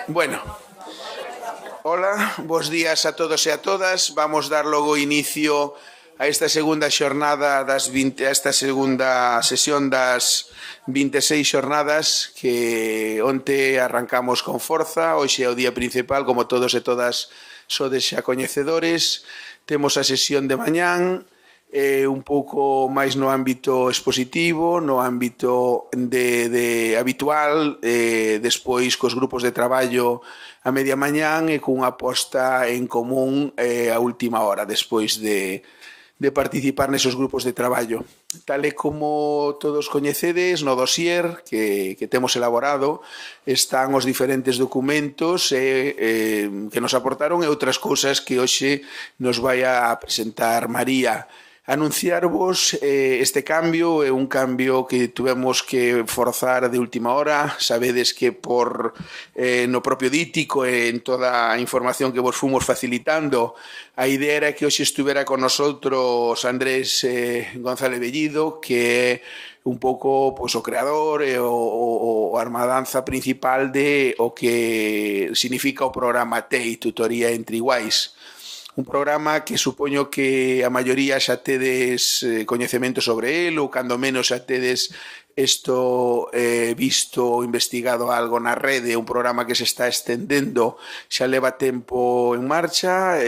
Bueno, hola, bos días a todos e a todas. Vamos dar logo inicio a esta segunda xornada a esta segunda sesión das 26 xornadas que onte arrancamos con forza. Hoxe é o día principal, como todos e todas sodes xa coñecedores. Temos a sesión de mañán, un pouco máis no ámbito expositivo, no ámbito de habitual, despois cos grupos de traballo a media mañán e cunha posta en común a última hora, despois de participar nesos grupos de traballo. Tal e como todos coñecedes, no dossier que temos elaborado están os diferentes documentos que nos aportaron e outras cousas que hoxe nos vai a presentar María. Anunciarvos este cambio é un cambio que tuvemos que forzar de última hora. Sabedes que por no propio dítico e en toda a información que vos fomos facilitando, a idea era que hoxe estuvera con nosotros Andrés González Bellido, que é un pouco pois, o creador e o armadanza principal de o que significa o programa TEI, Tutoría entre Iguais. Un programa que supoño que a maioría xa tedes coñecemento sobre el ou cando menos xa tedes isto visto ou investigado algo na rede, un programa que se está estendendo, xa leva tempo en marcha,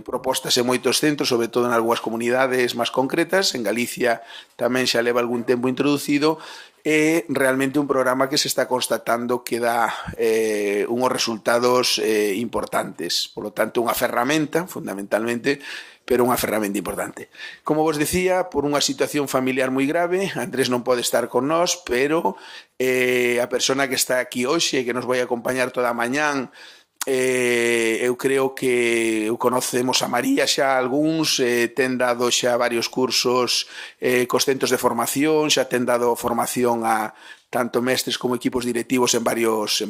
propostas en moitos centros, sobre todo en algunhas comunidades máis concretas. En Galicia tamén xa leva algún tempo introducido. É realmente un programa que se está constatando que dá unhos resultados importantes. Por lo tanto, unha ferramenta, fundamentalmente, pero unha ferramenta importante. Como vos decía, por unha situación familiar moi grave, Andrés non pode estar con nós, pero a persona que está aquí hoxe, que nos vai acompañar toda a mañán, eu creo que conocemos a María xa algúns, ten dado xa varios cursos cos centros de formación, xa ten dado formación a tanto mestres como equipos directivos en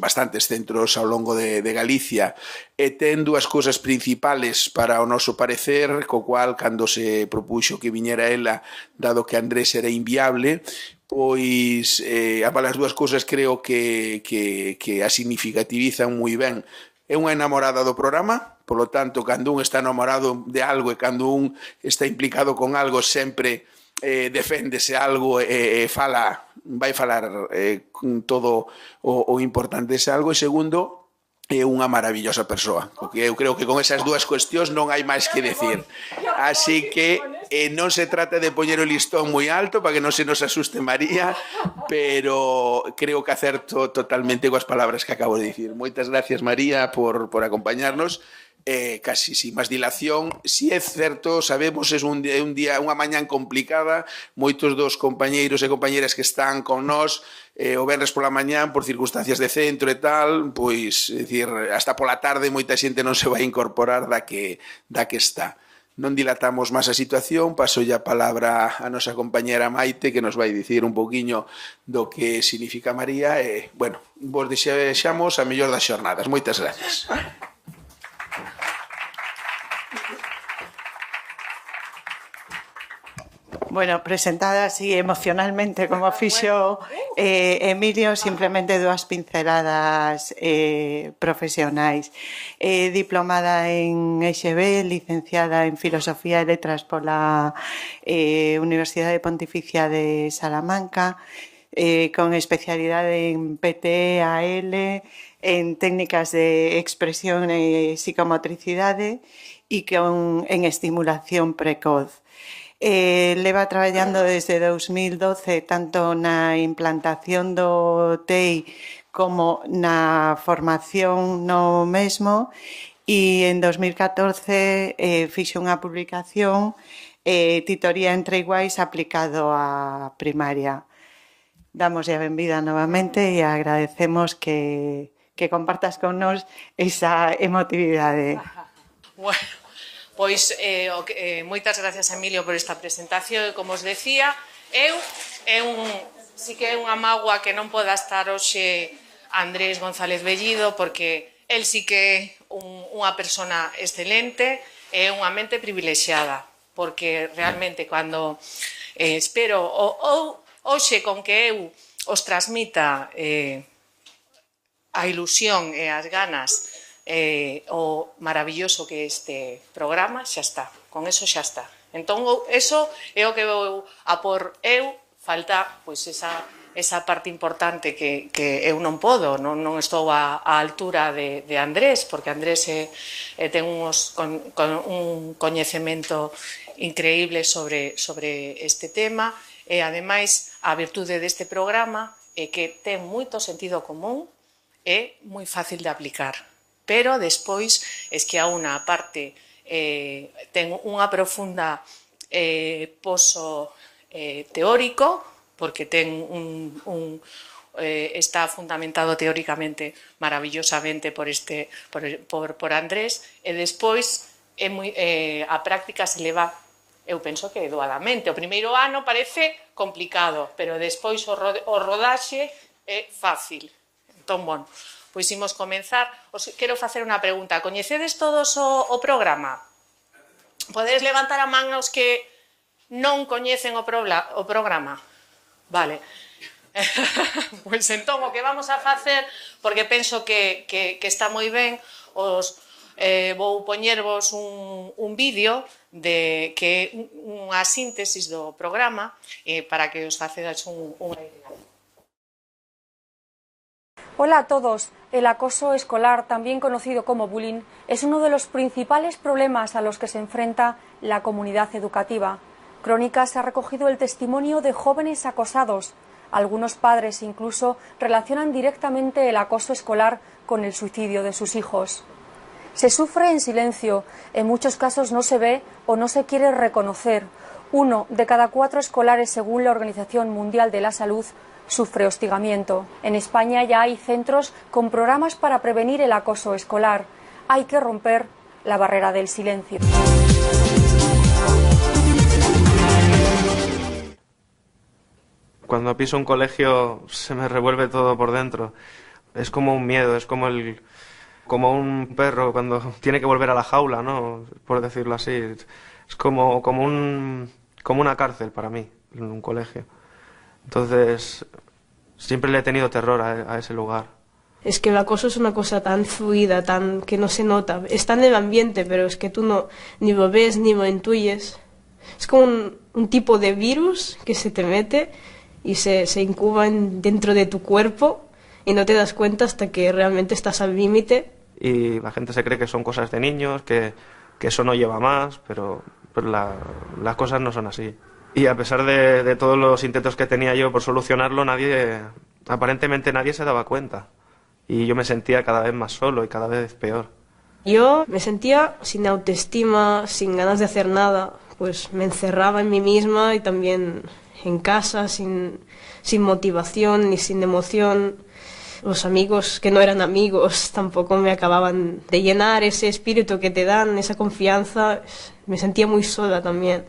bastantes centros ao longo de Galicia, e ten dúas cousas principales para o noso parecer, co cual, cando se propuxo que viñera ela, dado que Andrés era inviable, pois as dúas cousas creo que a significativizan moi ben. É unha enamorada do programa, polo tanto, cando un está enamorado de algo e cando un está implicado con algo, sempre deféndese algo e vai falar con todo o importante dese algo. E segundo, é unha maravillosa persoa, porque eu creo que con esas dúas cuestións non hai máis que decir. Así que non se trata de poñer o listón moi alto para que non se nos asuste María, pero creo que acerto totalmente coas palabras que acabo de dicir. Moitas gracias, María, por acompañarnos. Casi sin máis dilación. Si é certo, sabemos, é un día, unha mañán complicada. Moitos dos compañeiros e compañeras que están con nós o venres pola mañán por circunstancias de centro e tal, pois, é dicir, hasta pola tarde moita xente non se vai incorporar da que está. Non dilatamos máis a situación, paso ya a palabra a nosa compañera Maite, que nos vai dicir un pouquiño do que significa María e, bueno, vos desexamos a mellor das xornadas. Moitas gracias. Bueno, presentada así emocionalmente como fixo Emilio, simplemente dúas pinceladas profesionais. Diplomada en EXB, licenciada en Filosofía e Letras pola Universidade Pontificia de Salamanca, con especialidade en PT, AL, en técnicas de expresión e psicomotricidade e en estimulación precoz. Leva traballando desde 2012 tanto na implantación do TEI como na formación no mesmo, e en 2014 fixo unha publicación, Tutoría entre Iguais aplicado á primaria. Damos a benvida novamente e agradecemos que compartas con nos esa emotividade. Bueno, pois moitas gracias, Emilio, por esta presentación. Como os decía, sí que é unha mágoa que non poda estar hoxe Andrés González Bellido, porque el sí que é unha persona excelente e unha mente privilexiada, porque realmente cando espero hoxe con que eu os transmita a ilusión e as ganas, o maravilloso que é este programa, xa está. Con eso xa está. Entón, eso é o que vou a por eu. Falta, pois, esa parte importante que eu non podo, non estou á altura de Andrés, porque Andrés ten un coñecemento increíble sobre este tema, e, ademais, a virtude deste programa é que ten moito sentido común e moi fácil de aplicar. Pero, despois, es que a unha parte ten unha profunda poso teórico, porque está fundamentado teóricamente maravillosamente por Andrés, e despois a práctica se leva, eu penso que doadamente. O primeiro ano parece complicado, pero despois o rodaxe é fácil. Entón, bueno, pois imos comenzar. Os quero facer unha pregunta. Coñecedes todos o programa? Podedes levantar a man os que non coñecen o programa? Vale. Pois entón o que vamos a facer, porque penso que está moi ben, vou poñervos un vídeo que é unha síntesis do programa para que os facedes unha idea. Hola a todos. El acoso escolar, también conocido como bullying, es uno de los principales problemas a los que se enfrenta la comunidad educativa. Crónicas ha recogido el testimonio de jóvenes acosados. Algunos padres incluso relacionan directamente el acoso escolar con el suicidio de sus hijos. Se sufre en silencio, en muchos casos no se ve o no se quiere reconocer. 1 de cada 4 escolares, según la Organización Mundial de la Salud, sufre hostigamiento. En España ya hay centros con programas para prevenir el acoso escolar. Hay que romper la barrera del silencio. Cuando piso un colegio se me revuelve todo por dentro. Es como un miedo, es como un perro cuando tiene que volver a la jaula, ¿no? Por decirlo así. Es como una cárcel para mí, en un colegio. Entonces, siempre le he tenido terror a ese lugar. Es que el acoso es una cosa tan fluida, que no se nota. Está en el ambiente, pero es que tú ni lo ves ni lo intuyes. Es como un tipo de virus que se te mete y se incuba dentro de tu cuerpo y no te das cuenta hasta que realmente estás al límite. Y la gente se cree que son cosas de niños, que eso no lleva más, pero las cosas no son así. Y a pesar de todos los intentos que tenía yo por solucionarlo, aparentemente nadie se daba cuenta. Y yo me sentía cada vez más solo y cada vez peor. Yo me sentía sin autoestima, sin ganas de hacer nada. Pues me encerraba en mí misma y también en casa, sin motivación ni sin emoción. Los amigos que no eran amigos tampoco me acababan de llenar ese espíritu que te dan, esa confianza. Me sentía muy sola también.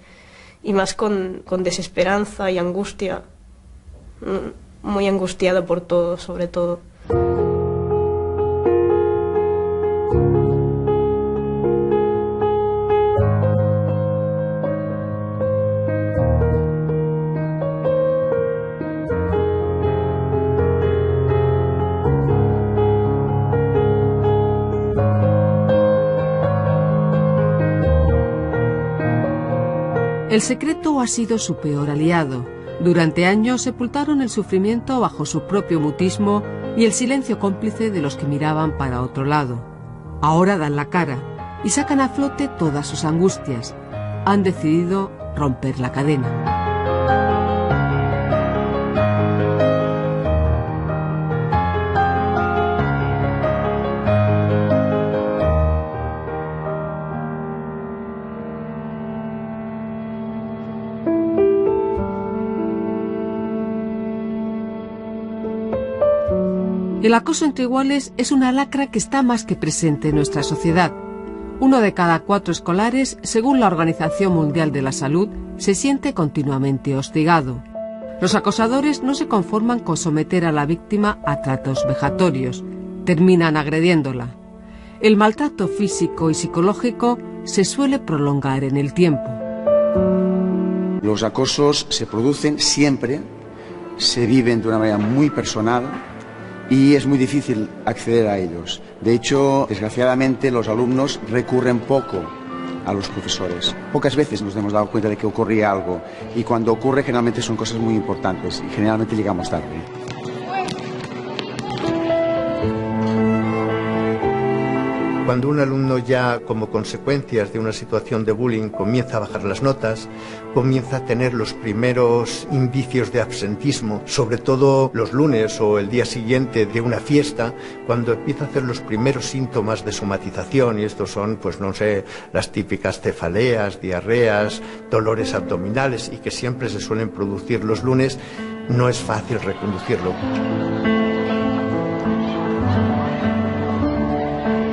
Y más con desesperanza y angustia, muy angustiada por todo, sobre todo. El secreto ha sido su peor aliado. Durante años sepultaron el sufrimiento bajo su propio mutismo y el silencio cómplice de los que miraban para otro lado. Ahora dan la cara y sacan a flote todas sus angustias. Han decidido romper la cadena. El acoso entre iguales es una lacra que está más que presente en nuestra sociedad. 1 de cada 4 escolares, según la Organización Mundial de la Salud, se siente continuamente hostigado. Los acosadores no se conforman con someter a la víctima a tratos vejatorios, terminan agrediéndola. El maltrato físico y psicológico se suele prolongar en el tiempo. Los acosos se producen siempre, se viven de una manera muy personal y es muy difícil acceder a ellos. De hecho, desgraciadamente, los alumnos recurren poco a los profesores. Pocas veces nos hemos dado cuenta de que ocurría algo, y cuando ocurre generalmente son cosas muy importantes y generalmente llegamos tarde. Cuando un alumno ya, como consecuencias de una situación de bullying, comienza a bajar las notas, comienza a tener los primeros indicios de absentismo, sobre todo los lunes o el día siguiente de una fiesta, cuando empieza a hacer los primeros síntomas de somatización, y estos son, pues no sé, las típicas cefaleas, diarreas, dolores abdominales, y que siempre se suelen producir los lunes, no es fácil reconducirlo.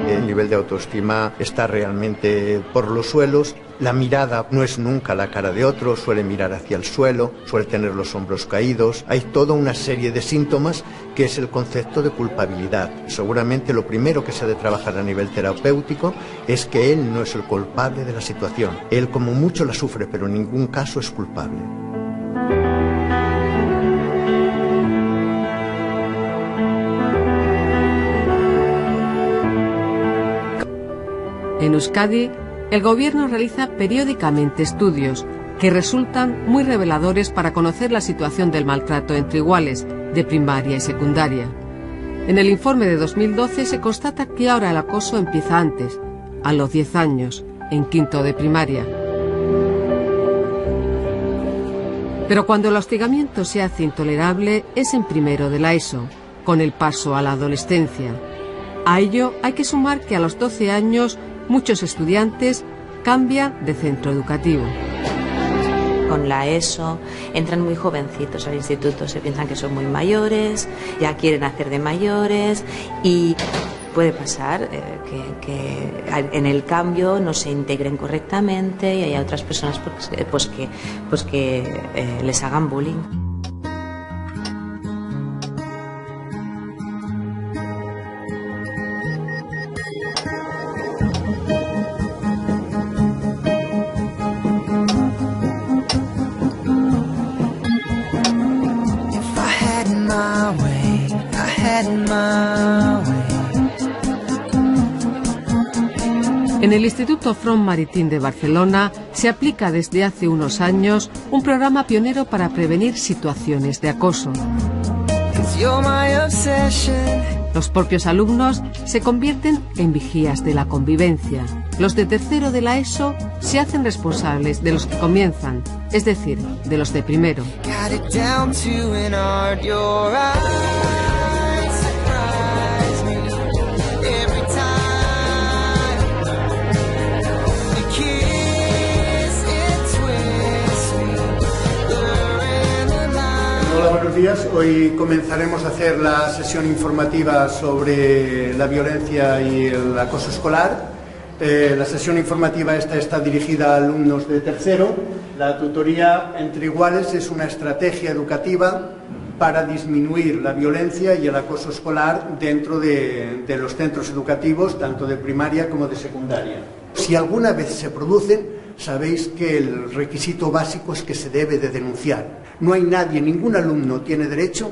El nivel de autoestima está realmente por los suelos. La mirada no es nunca la cara de otro, suele mirar hacia el suelo, suele tener los hombros caídos. Hay toda una serie de síntomas que es el concepto de culpabilidad. Seguramente lo primero que se ha de trabajar a nivel terapéutico es que él no es el culpable de la situación. Él como mucho la sufre, pero en ningún caso es culpable. En Euskadi, el gobierno realiza periódicamente estudios que resultan muy reveladores para conocer la situación del maltrato entre iguales de primaria y secundaria. En el informe de 2012 se constata que ahora el acoso empieza antes, a los 10 años, en quinto de primaria. Pero cuando el hostigamiento se hace intolerable es en primero de la ESO, con el paso a la adolescencia. A ello hay que sumar que a los 12 años muchos estudiantes cambian de centro educativo. Con la ESO entran muy jovencitos al instituto, se piensan que son muy mayores, ya quieren hacer de mayores, y puede pasar que en el cambio no se integren correctamente y haya otras personas que les hagan bullying. En el Instituto Front Maritim de Barcelona se aplica desde hace unos años un programa pionero para prevenir situaciones de acoso. Los propios alumnos se convierten en vigías de la convivencia. Los de tercero de la ESO se hacen responsables de los que comienzan, es decir, de los de primero. Hola, buenos días. Hoy comenzaremos a hacer la sesión informativa sobre la violencia y el acoso escolar. La sesión informativa esta está dirigida a alumnos de tercero. La tutoría entre iguales es una estrategia educativa para disminuir la violencia y el acoso escolar dentro de los centros educativos, tanto de primaria como de secundaria. Si alguna vez se producen, sabéis que el requisito básico es que se debe de denunciar. No hay nadie, ningún alumno tiene derecho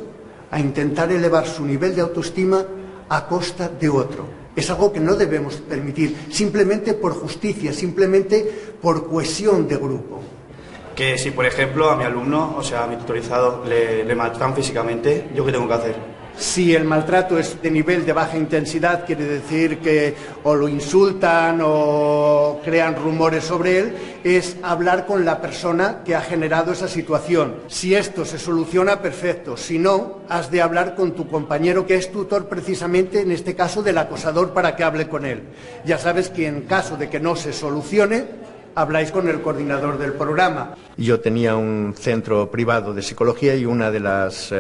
a intentar elevar su nivel de autoestima a costa de otro. Es algo que no debemos permitir, simplemente por justicia, simplemente por cohesión de grupo. Que si, por ejemplo, a mi alumno, o sea, a mi tutorizado, le maltratan físicamente, ¿yo qué tengo que hacer? Si el maltrato es de nivel de baja intensidad, quiere decir que o lo insultan o crean rumores sobre él, es hablar con la persona que ha generado esa situación. Si esto se soluciona, perfecto. Si no, has de hablar con tu compañero que es tutor precisamente, en este caso, del acosador, para que hable con él. Ya sabes que en caso de que no se solucione, habláis con el coordinador del programa. Yo tenía un centro privado de psicología y una de las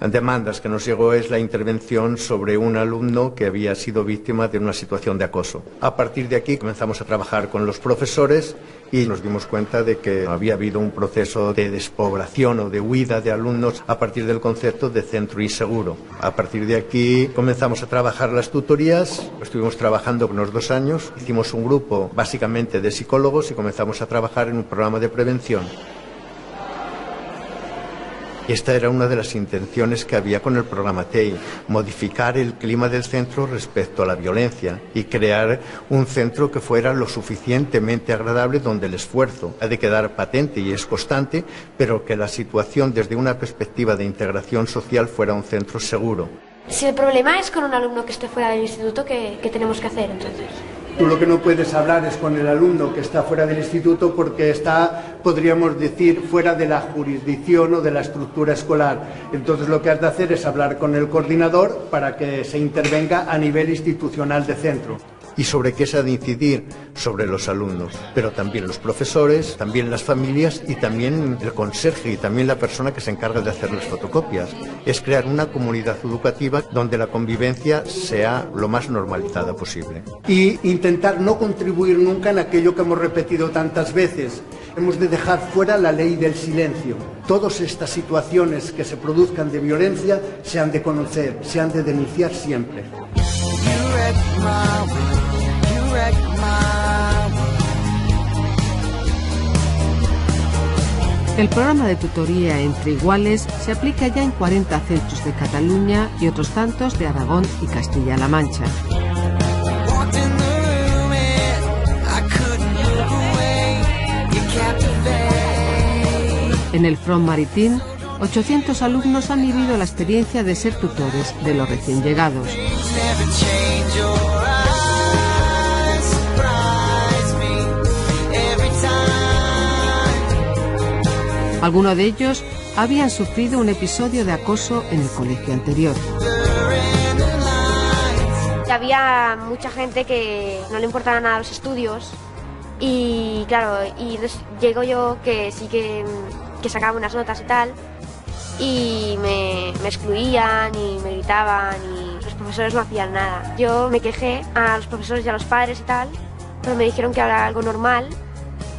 demandas que nos llegó es la intervención sobre un alumno que había sido víctima de una situación de acoso. A partir de aquí comenzamos a trabajar con los profesores y nos dimos cuenta de que había habido un proceso de despoblación o de huida de alumnos a partir del concepto de centro inseguro. A partir de aquí comenzamos a trabajar las tutorías, estuvimos trabajando unos 2 años, hicimos un grupo básicamente de psicólogos y comenzamos a trabajar en un programa de prevención. Y esta era una de las intenciones que había con el programa TEI, modificar el clima del centro respecto a la violencia y crear un centro que fuera lo suficientemente agradable, donde el esfuerzo ha de quedar patente y es constante, pero que la situación desde una perspectiva de integración social fuera un centro seguro. Si el problema es con un alumno que esté fuera del instituto, ¿qué tenemos que hacer entonces? Tú lo que no puedes hablar es con el alumno que está fuera del instituto porque está, podríamos decir, fuera de la jurisdicción o de la estructura escolar. Entonces lo que has de hacer es hablar con el coordinador para que se intervenga a nivel institucional de centro. ¿Y sobre qué se ha de incidir? Sobre los alumnos, pero también los profesores, también las familias y también el conserje y también la persona que se encarga de hacer las fotocopias. Es crear una comunidad educativa donde la convivencia sea lo más normalizada posible. Y intentar no contribuir nunca en aquello que hemos repetido tantas veces. Hemos de dejar fuera la ley del silencio. Todas estas situaciones que se produzcan de violencia se han de conocer, se han de denunciar siempre. El programa de tutoría entre iguales se aplica ya en 40 centros de Cataluña y otros tantos de Aragón y Castilla-La Mancha. En el Front Maritim, 800 alumnos han vivido la experiencia de ser tutores de los recién llegados. Algunos de ellos habían sufrido un episodio de acoso en el colegio anterior. Había mucha gente que no le importaban nada los estudios y claro, y llego yo que sí que sacaba unas notas y tal y me excluían y me gritaban y los profesores no hacían nada. Yo me quejé a los profesores y a los padres y tal, pero me dijeron que era algo normal.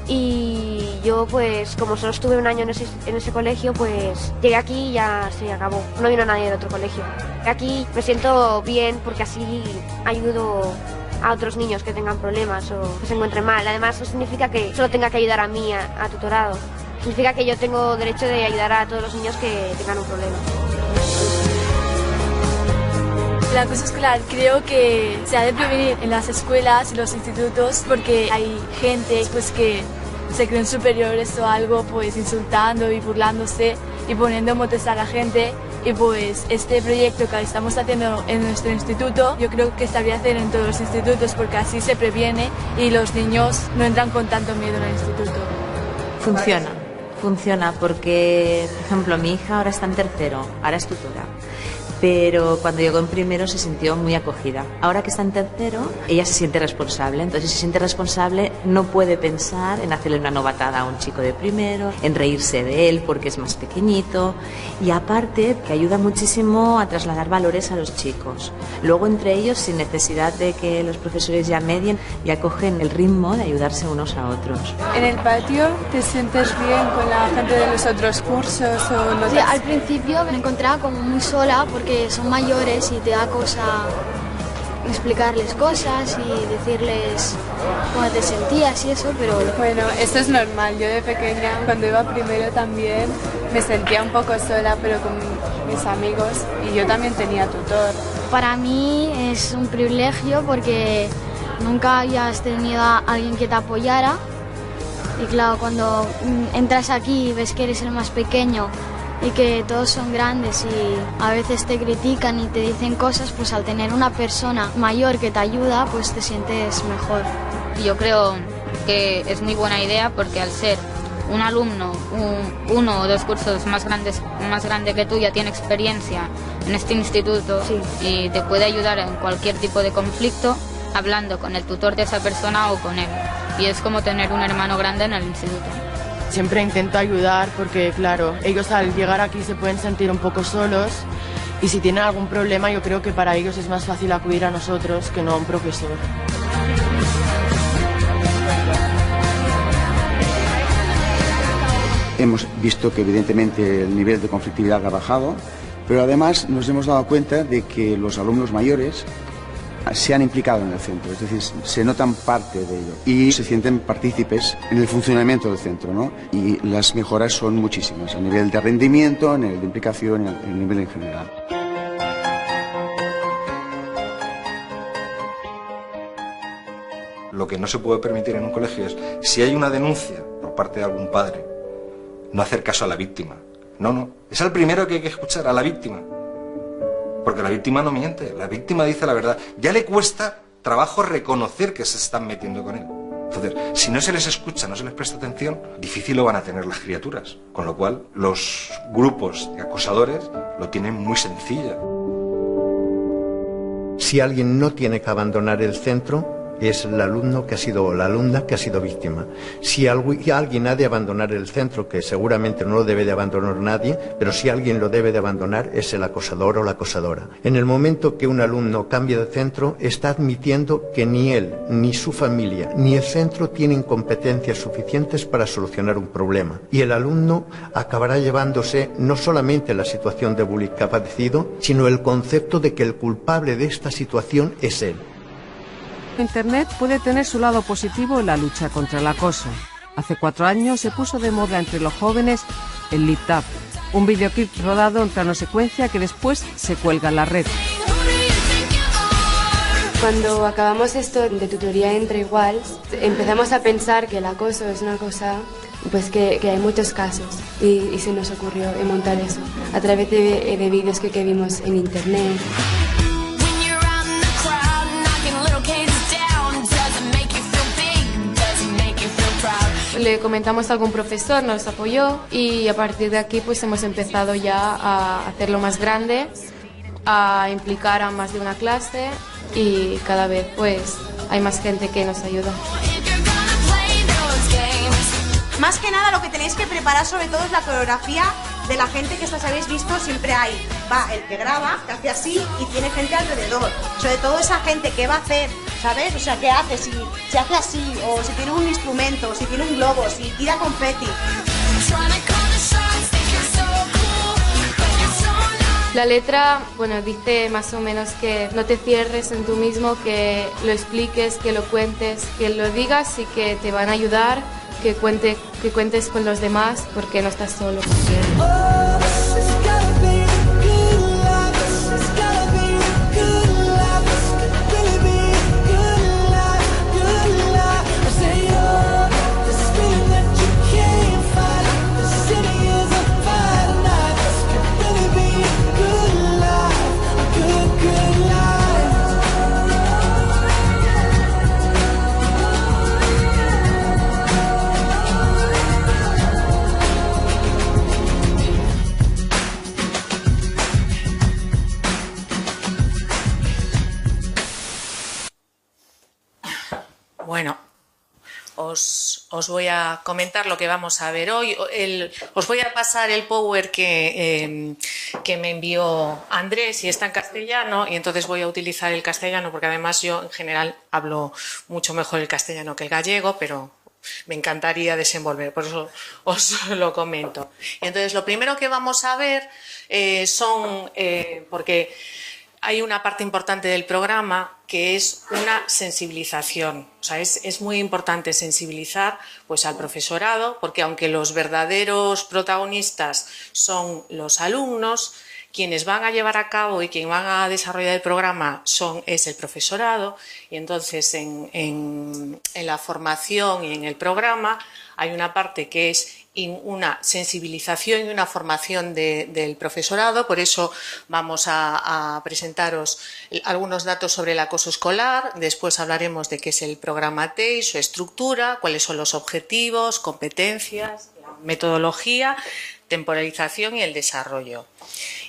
Y yo pues como solo estuve un año en ese colegio, pues llegué aquí y ya se acabó. No vino nadie de otro colegio. Aquí me siento bien porque así ayudo a otros niños que tengan problemas o que se encuentren mal. Además no significa que solo tenga que ayudar a mí a tutorado. Significa que yo tengo derecho de ayudar a todos los niños que tengan un problema. El acoso escolar creo que se ha de prevenir en las escuelas y los institutos porque hay gente pues que se creen superiores o algo, pues insultando y burlándose y poniendo motes a la gente. Y pues este proyecto que estamos haciendo en nuestro instituto, yo creo que se debería hacer en todos los institutos porque así se previene y los niños no entran con tanto miedo en el instituto. Funciona porque, por ejemplo, mi hija ahora está en tercero, ahora es tutora. Pero cuando llegó en primero se sintió muy acogida. Ahora que está en tercero, ella se siente responsable. Entonces, si se siente responsable, no puede pensar en hacerle una novatada a un chico de primero, en reírse de él porque es más pequeñito. Y aparte, que ayuda muchísimo a trasladar valores a los chicos. Luego, entre ellos, sin necesidad de que los profesores ya medien, ya cogen el ritmo de ayudarse unos a otros. En el patio te sientes bien con la gente de los otros cursos o no. Sí, al principio me encontraba como muy sola porque son mayores y te da cosa explicarles cosas y decirles cómo te sentías y eso, pero... Bueno, esto es normal. Yo de pequeña, cuando iba primero también, me sentía un poco sola, pero con mis amigos, y yo también tenía tutor. Para mí es un privilegio porque nunca habías tenido a alguien que te apoyara y claro, cuando entras aquí y ves que eres el más pequeño y que todos son grandes y a veces te critican y te dicen cosas, pues al tener una persona mayor que te ayuda, pues te sientes mejor. Yo creo que es muy buena idea porque al ser un alumno, uno o dos cursos más grande que tú, ya tiene experiencia en este instituto, sí, y te puede ayudar en cualquier tipo de conflicto hablando con el tutor de esa persona o con él. Y es como tener un hermano grande en el instituto. Siempre intento ayudar porque, claro, ellos al llegar aquí se pueden sentir un poco solos y si tienen algún problema yo creo que para ellos es más fácil acudir a nosotros que no a un profesor. Hemos visto que evidentemente el nivel de conflictividad ha bajado, pero además nos hemos dado cuenta de que los alumnos mayores se han implicado en el centro, es decir, se notan parte de ello y se sienten partícipes en el funcionamiento del centro, ¿no? Y las mejoras son muchísimas, a nivel de rendimiento, a nivel de implicación, a nivel en general. Lo que no se puede permitir en un colegio es, si hay una denuncia por parte de algún padre, no hacer caso a la víctima. No, es al primero que hay que escuchar, a la víctima. Porque la víctima no miente, la víctima dice la verdad. Ya le cuesta trabajo reconocer que se están metiendo con él. Entonces, si no se les escucha, no se les presta atención, difícil lo van a tener las criaturas. Con lo cual, los grupos de acosadores lo tienen muy sencilla. Si alguien no tiene que abandonar el centro, es el alumno que ha sido, o la alumna que ha sido víctima. Si alguien ha de abandonar el centro, que seguramente no lo debe de abandonar nadie, pero si alguien lo debe de abandonar es el acosador o la acosadora. En el momento que un alumno cambia de centro, está admitiendo que ni él, ni su familia, ni el centro tienen competencias suficientes para solucionar un problema. Y el alumno acabará llevándose no solamente la situación de bullying que ha padecido, sino el concepto de que el culpable de esta situación es él. Internet puede tener su lado positivo en la lucha contra el acoso. Hace 4 años se puso de moda entre los jóvenes el Lip Tap, un videoclip rodado en plano secuencia que después se cuelga en la red. Cuando acabamos esto de tutoría entre iguales, empezamos a pensar que el acoso es una cosa pues que hay muchos casos y se nos ocurrió montar eso a través de vídeos que vimos en internet. Le comentamos a algún profesor, nos apoyó y a partir de aquí pues hemos empezado ya a hacerlo más grande, a implicar a más de una clase y cada vez pues hay más gente que nos ayuda. Más que nada lo que tenéis que preparar sobre todo es la coreografía de la gente que estas habéis visto, siempre hay, va el que graba, que hace así y tiene gente alrededor. Sobre todo esa gente que va a hacer, ¿sabes? O sea, ¿qué hace? Si se hace así, o si tiene un instrumento, si tiene un globo, si tira confeti. La letra, bueno, dice más o menos que no te cierres en tú mismo, que lo expliques, que lo cuentes, que lo digas y que te van a ayudar, que cuentes con los demás porque no estás solo. Bueno, os voy a comentar lo que vamos a ver hoy. Os voy a pasar el Power que me envió Andrés y está en castellano y entonces voy a utilizar el castellano porque además yo en general hablo mucho mejor el castellano que el gallego, pero me encantaría desenvolver, por eso os lo comento. Entonces lo primero que vamos a ver porque hay una parte importante del programa que es una sensibilización. O sea, es muy importante sensibilizar pues, al profesorado, porque aunque los verdaderos protagonistas son los alumnos, quienes van a llevar a cabo y quienes van a desarrollar el programa es el profesorado. Y entonces en la formación y en el programa hay una parte que es una sensibilización y una formación del profesorado. Por eso vamos a presentaros algunos datos sobre el acoso escolar. Después hablaremos de qué es el programa TEI, su estructura, cuáles son los objetivos, competencias, la metodología, temporalización y el desarrollo.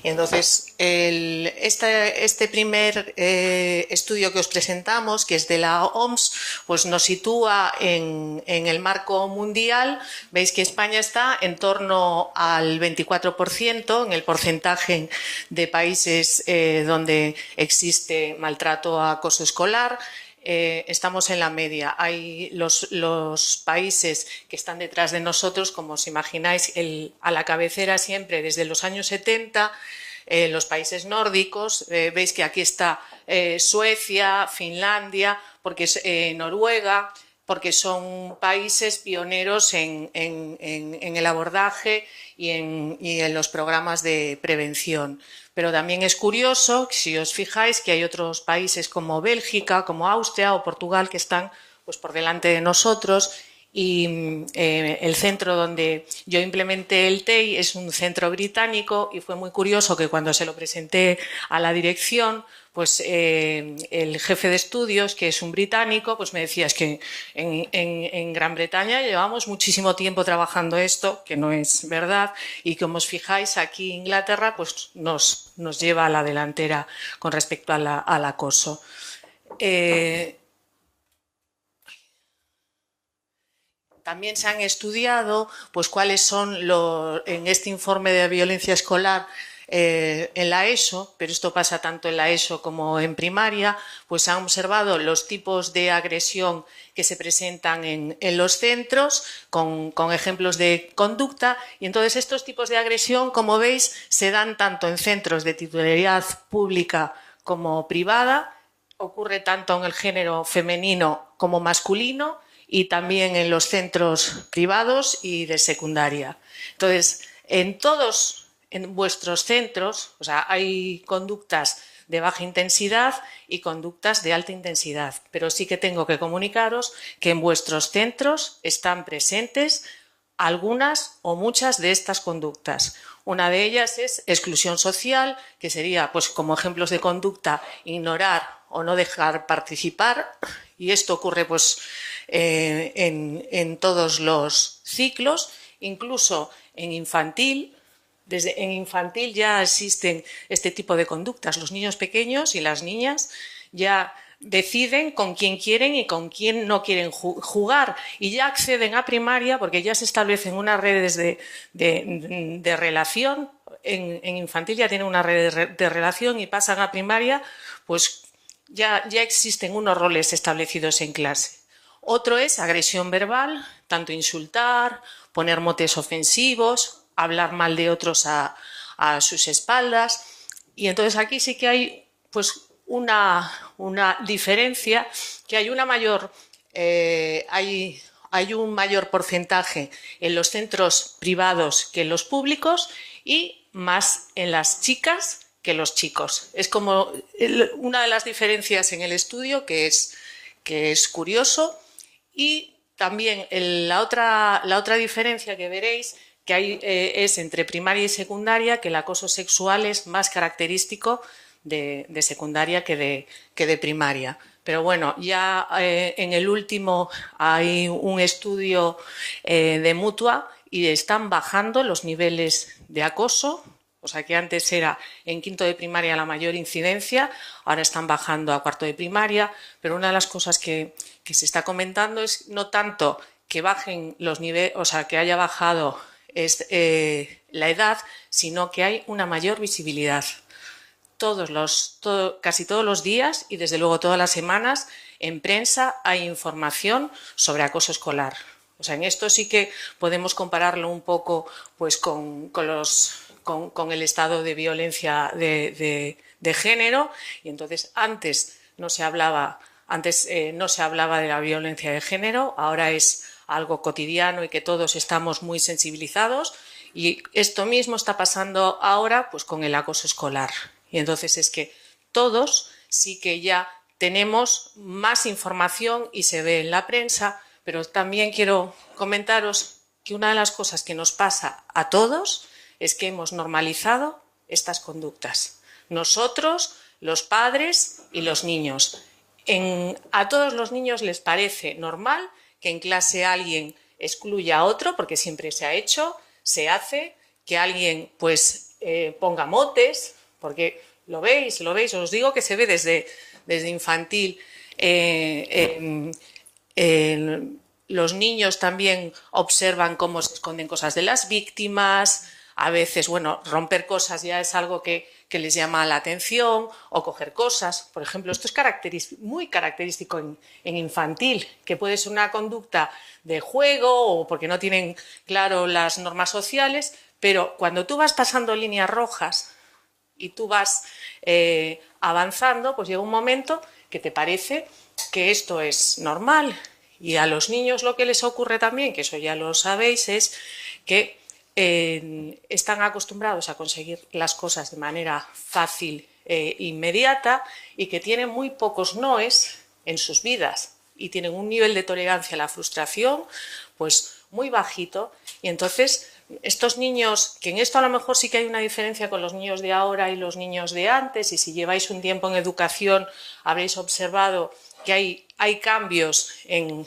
Y entonces, este primer estudio que os presentamos, que es de la OMS, pues nos sitúa en el marco mundial. Veis que España está en torno al 24% en el porcentaje de países donde existe maltrato o acoso escolar. Estamos en la media. Hay los países que están detrás de nosotros, como os imagináis, a la cabecera siempre desde los años 70 los países nórdicos, veis que aquí está Suecia, Finlandia, porque es Noruega, porque son países pioneros en el abordaje y en los programas de prevención. Pero también es curioso, si os fijáis, que hay otros países como Bélgica, como Austria o Portugal que están pues, por delante de nosotros. Y el centro donde yo implementé el TEI es un centro británico y fue muy curioso que cuando se lo presenté a la dirección, pues el jefe de estudios, que es un británico, pues me decía, es que en Gran Bretaña llevamos muchísimo tiempo trabajando esto, que no es verdad, y como os fijáis, aquí Inglaterra pues nos lleva a la delantera con respecto al acoso. También se han estudiado pues, cuáles son en este informe de violencia escolar en la ESO, pero esto pasa tanto en la ESO como en primaria, pues se han observado los tipos de agresión que se presentan en los centros con ejemplos de conducta y entonces estos tipos de agresión, como veis, se dan tanto en centros de titularidad pública como privada, ocurre tanto en el género femenino como masculino, y también en los centros privados y de secundaria. Entonces, en vuestros centros, o sea, hay conductas de baja intensidad y conductas de alta intensidad, pero sí que tengo que comunicaros que en vuestros centros están presentes algunas o muchas de estas conductas. Una de ellas es exclusión social, que sería, pues, como ejemplos de conducta, ignorar o no dejar participar, y esto ocurre, pues, en todos los ciclos, incluso en infantil. En infantil ya existen este tipo de conductas. Los niños pequeños y las niñas ya deciden con quién quieren y con quién no quieren jugar y ya acceden a primaria porque ya se establecen unas redes de relación. En infantil ya tienen una red de relación y pasan a primaria, pues ya existen unos roles establecidos en clase. Otro es agresión verbal, tanto insultar, poner motes ofensivos, hablar mal de otros a sus espaldas. Y entonces aquí sí que hay pues una diferencia, que hay un mayor porcentaje en los centros privados que en los públicos y más en las chicas que los chicos. Es como una de las diferencias en el estudio que es curioso. Y también la otra diferencia que veréis que hay es entre primaria y secundaria, que el acoso sexual es más característico de secundaria que de primaria. Pero bueno, ya en el último hay un estudio de Mutua y están bajando los niveles de acoso. O sea que antes era en quinto de primaria la mayor incidencia, ahora están bajando a cuarto de primaria, pero una de las cosas que se está comentando es no tanto que bajen los niveles, o sea, que haya bajado la edad, sino que hay una mayor visibilidad. Casi todos los días y desde luego todas las semanas en prensa hay información sobre acoso escolar. O sea, en esto sí que podemos compararlo un poco pues, con el estado de violencia de género y entonces antes no se hablaba de la violencia de género, ahora es algo cotidiano y que todos estamos muy sensibilizados y esto mismo está pasando ahora pues, con el acoso escolar. Y entonces es que todos sí que ya tenemos más información y se ve en la prensa, pero también quiero comentaros que una de las cosas que nos pasa a todos es que hemos normalizado estas conductas. Nosotros, los padres y los niños. A todos los niños les parece normal que en clase alguien excluya a otro, porque siempre se ha hecho, se hace, que alguien pues ponga motes, porque lo veis, os digo que se ve desde infantil. Los niños también observan cómo se esconden cosas de las víctimas, a veces, bueno, romper cosas ya es algo que les llama la atención, o coger cosas. Por ejemplo, esto es muy característico en infantil, que puede ser una conducta de juego o porque no tienen claro las normas sociales, pero cuando tú vas pasando líneas rojas, y tú vas avanzando, pues llega un momento que te parece que esto es normal. Y a los niños lo que les ocurre también, que eso ya lo sabéis, es que están acostumbrados a conseguir las cosas de manera fácil e inmediata y que tienen muy pocos noes en sus vidas y tienen un nivel de tolerancia a la frustración pues muy bajito. Y entonces estos niños, que en esto a lo mejor sí que hay una diferencia con los niños de ahora y los niños de antes, y si lleváis un tiempo en educación habréis observado que hay cambios en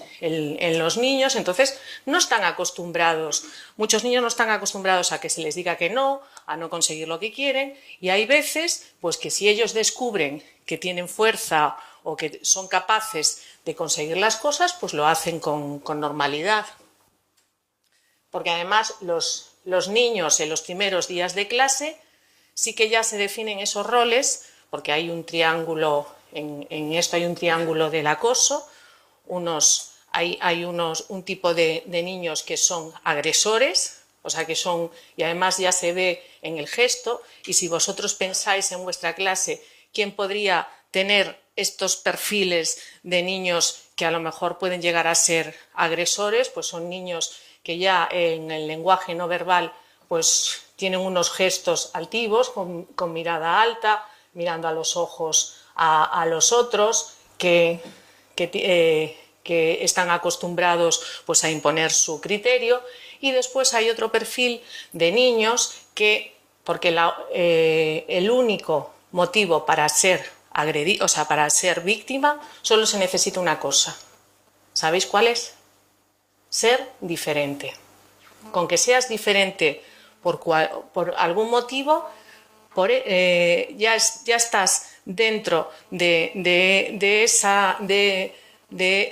los niños, entonces no están acostumbrados, muchos niños no están acostumbrados a que se les diga que no, a no conseguir lo que quieren, y hay veces pues que si ellos descubren que tienen fuerza o que son capaces de conseguir las cosas, pues lo hacen con normalidad. Porque además los niños en los primeros días de clase sí que ya se definen esos roles, porque hay un triángulo, en esto hay un triángulo del acoso, hay un tipo de niños que son agresores, o sea que son, y además ya se ve en el gesto, y si vosotros pensáis en vuestra clase quién podría tener estos perfiles de niños que a lo mejor pueden llegar a ser agresores, pues son niños que ya en el lenguaje no verbal pues tienen unos gestos altivos, con mirada alta, mirando a los ojos a los otros, que están acostumbrados pues a imponer su criterio. Y después hay otro perfil de niños que, porque el único motivo para ser agredido, o sea, para ser víctima, solo se necesita una cosa. ¿Sabéis cuál es? Ser diferente. Con que seas diferente por algún motivo, ya estás dentro de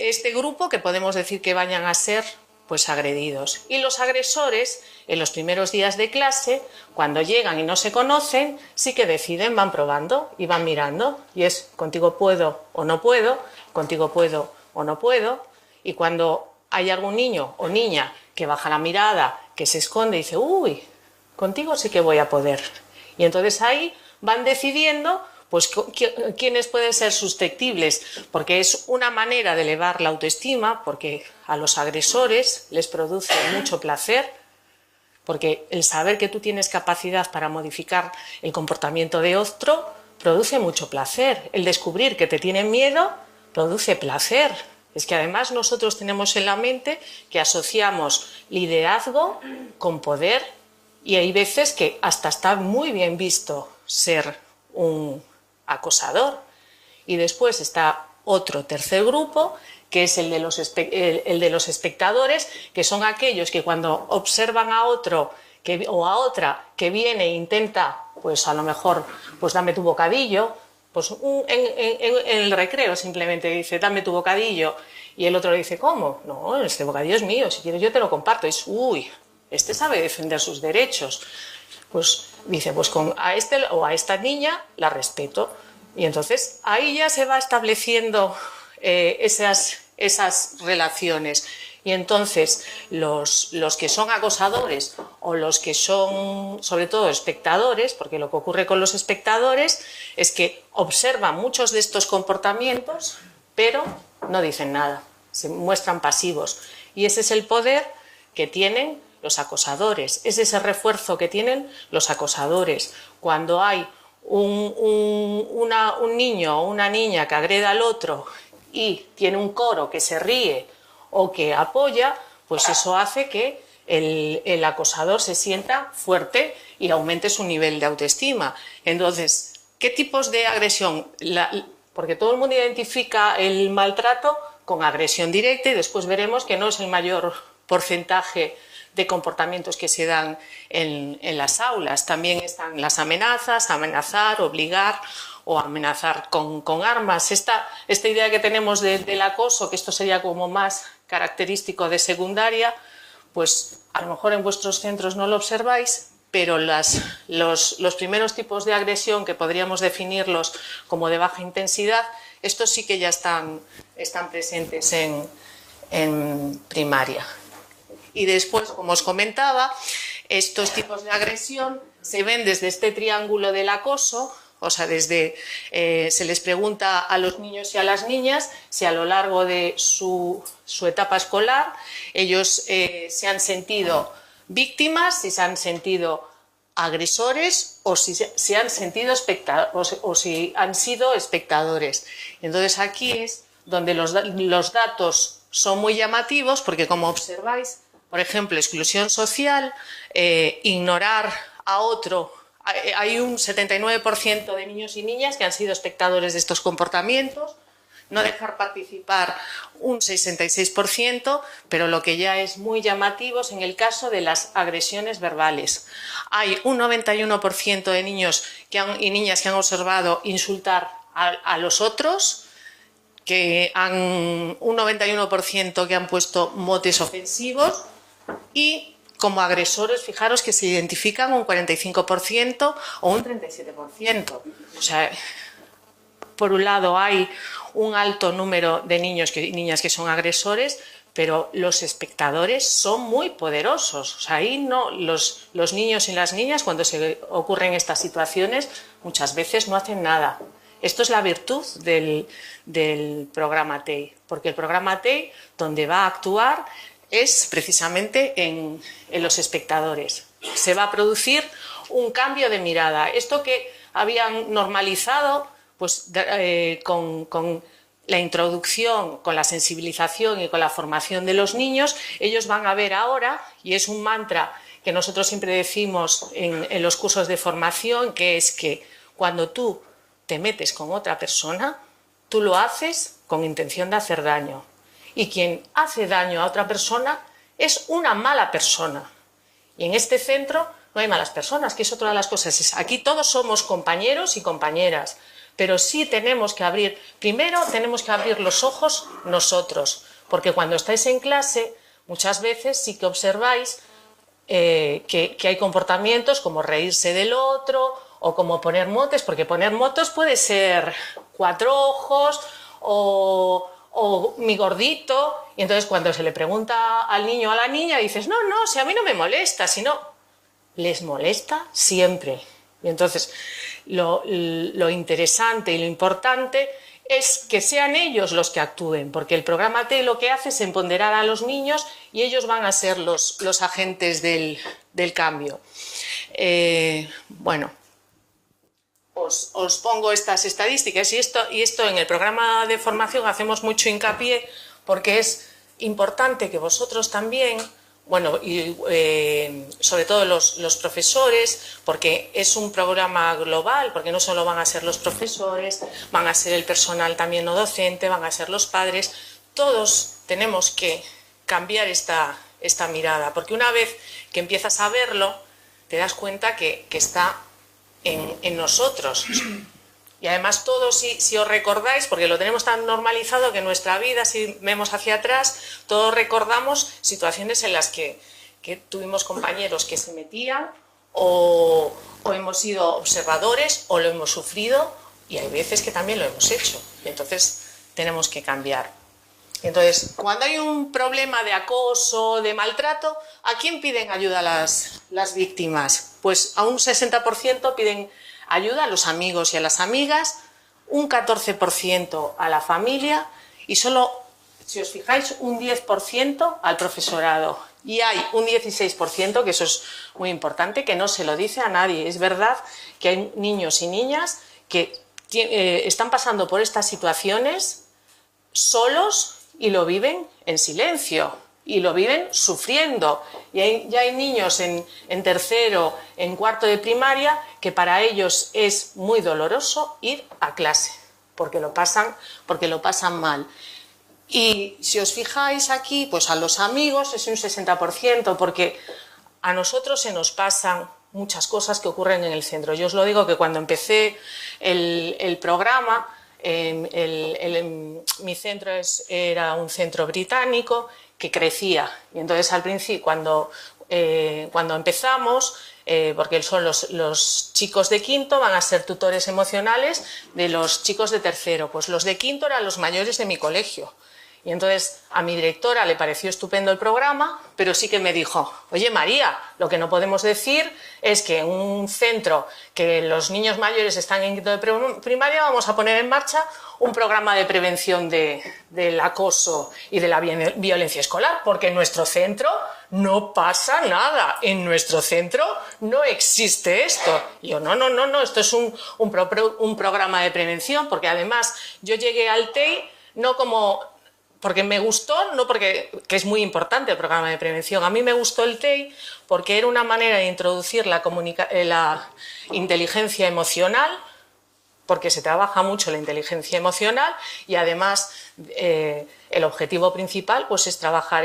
este grupo que podemos decir que vayan a ser pues agredidos. Y los agresores, en los primeros días de clase, cuando llegan y no se conocen, sí que deciden, van probando y van mirando. Y es, contigo puedo o no puedo, contigo puedo o no puedo. Y cuando hay algún niño o niña que baja la mirada, que se esconde y dice, uy, contigo sí que voy a poder. Y entonces ahí van decidiendo pues quiénes pueden ser susceptibles, porque es una manera de elevar la autoestima, porque a los agresores les produce mucho placer, porque el saber que tú tienes capacidad para modificar el comportamiento de otro produce mucho placer. El descubrir que te tienen miedo produce placer. Es que además nosotros tenemos en la mente que asociamos liderazgo con poder, y hay veces que hasta está muy bien visto ser un acosador. Y después está otro tercer grupo, que es el de los espectadores, que son aquellos que cuando observan a otro o a otra que viene e intenta, pues a lo mejor, pues dame tu bocadillo, pues en el recreo simplemente dice, dame tu bocadillo, y el otro le dice, ¿cómo? No, este bocadillo es mío, si quieres yo te lo comparto. Y es, uy, este sabe defender sus derechos. Pues dice, pues a este o a esta niña la respeto. Y entonces ahí ya se va estableciendo esas relaciones. Y entonces los que son acosadores o los que son sobre todo espectadores, porque lo que ocurre con los espectadores es que observan muchos de estos comportamientos, pero no dicen nada, se muestran pasivos. Y ese es el poder que tienen los acosadores, es ese refuerzo que tienen los acosadores. Cuando hay un niño o una niña que agrede al otro y tiene un coro que se ríe o que apoya, pues eso hace que el acosador se sienta fuerte y aumente su nivel de autoestima. Entonces, ¿qué tipos de agresión? Porque todo el mundo identifica el maltrato con agresión directa, y después veremos que no es el mayor porcentaje de comportamientos que se dan en las aulas. También están las amenazas, amenazar, obligar o amenazar con armas. Esta idea que tenemos del acoso, que esto sería como más característico de secundaria, pues a lo mejor en vuestros centros no lo observáis, pero los primeros tipos de agresión, que podríamos definirlos como de baja intensidad, estos sí que ya están presentes en primaria. Y después, como os comentaba, estos tipos de agresión se ven desde este triángulo del acoso, o sea, desde se les pregunta a los niños y a las niñas si a lo largo de su etapa escolar ellos se han sentido víctimas, si se han sentido agresores o si han sentido o si han sido espectadores. Entonces aquí es donde los datos son muy llamativos, porque como observáis, por ejemplo, exclusión social, ignorar a otro. Hay un 79% de niños y niñas que han sido espectadores de estos comportamientos, no dejar participar un 66%, pero lo que ya es muy llamativo es en el caso de las agresiones verbales. Hay un 91% de niños y niñas que han observado insultar a los otros, un 91% que han puesto motes ofensivos, y como agresores, fijaros que se identifican un 45% o un 37%. O sea, por un lado hay un alto número de niños y niñas que son agresores, pero los espectadores son muy poderosos. O sea, ahí no, los niños y las niñas, cuando se ocurren estas situaciones, muchas veces no hacen nada. Esto es la virtud del programa TEI, porque el programa TEI, donde va a actuar, es precisamente en los espectadores. Se va a producir un cambio de mirada. Esto que habían normalizado, pues con la introducción, con la sensibilización y con la formación de los niños, ellos van a ver ahora, y es un mantra que nosotros siempre decimos en los cursos de formación, que es que cuando tú te metes con otra persona, tú lo haces con intención de hacer daño. Y quien hace daño a otra persona es una mala persona. Y en este centro no hay malas personas, que es otra de las cosas. Aquí todos somos compañeros y compañeras, pero sí tenemos que abrir, primero tenemos que abrir los ojos nosotros, porque cuando estáis en clase, muchas veces sí que observáis que hay comportamientos como reírse del otro o como poner motes, porque poner motes puede ser 4 ojos o mi gordito, y entonces cuando se le pregunta al niño o a la niña dices, no, si a mí no me molesta, sino les molesta siempre. Y entonces lo interesante y lo importante es que sean ellos los que actúen, porque el programa TEI lo que hace es empoderar a los niños y ellos van a ser los agentes del cambio. Bueno, os pongo estas estadísticas y esto en el programa de formación hacemos mucho hincapié porque es importante que vosotros también, bueno, y sobre todo los profesores, porque es un programa global, porque no solo van a ser los profesores, van a ser el personal también no docente, van a ser los padres, todos tenemos que cambiar esta mirada, porque una vez que empiezas a verlo, te das cuenta que está en nosotros. Y además todos, si os recordáis, porque lo tenemos tan normalizado que en nuestra vida, si vemos hacia atrás, todos recordamos situaciones en las que tuvimos compañeros que se metían o hemos sido observadores o lo hemos sufrido, y hay veces que también lo hemos hecho. Y entonces tenemos que cambiar. Entonces, cuando hay un problema de acoso, de maltrato, ¿a quién piden ayuda las víctimas? Pues a un 60% piden ayuda a los amigos y a las amigas, un 14% a la familia y solo, si os fijáis, un 10% al profesorado. Y hay un 16%, que eso es muy importante, que no se lo dice a nadie. Es verdad que hay niños y niñas que están pasando por estas situaciones solos y lo viven en silencio y lo viven sufriendo. Y ya hay niños en tercero, en cuarto de primaria, que para ellos es muy doloroso ir a clase, porque lo pasan mal. Y si os fijáis aquí, pues a los amigos es un 60%, porque a nosotros se nos pasan muchas cosas que ocurren en el centro. Yo os lo digo que cuando empecé el programa, mi centro era un centro británico que crecía, y entonces al principio cuando empezamos, porque son los chicos de quinto van a ser tutores emocionales de los chicos de tercero, pues los de quinto eran los mayores de mi colegio, Y entonces a mi directora le pareció estupendo el programa, pero sí que me dijo, oye María, lo que no podemos decir es que en un centro que los niños mayores están en quinto de primaria vamos a poner en marcha un programa de prevención del acoso y de la violencia escolar, porque en nuestro centro no pasa nada, en nuestro centro no existe esto. Y yo, no, esto es un programa de prevención, porque además yo llegué al TEI no como... porque me gustó, no porque que es muy importante el programa de prevención. A mí me gustó el TEI porque era una manera de introducir la inteligencia emocional, porque se trabaja mucho la inteligencia emocional y además el objetivo principal pues, es trabajar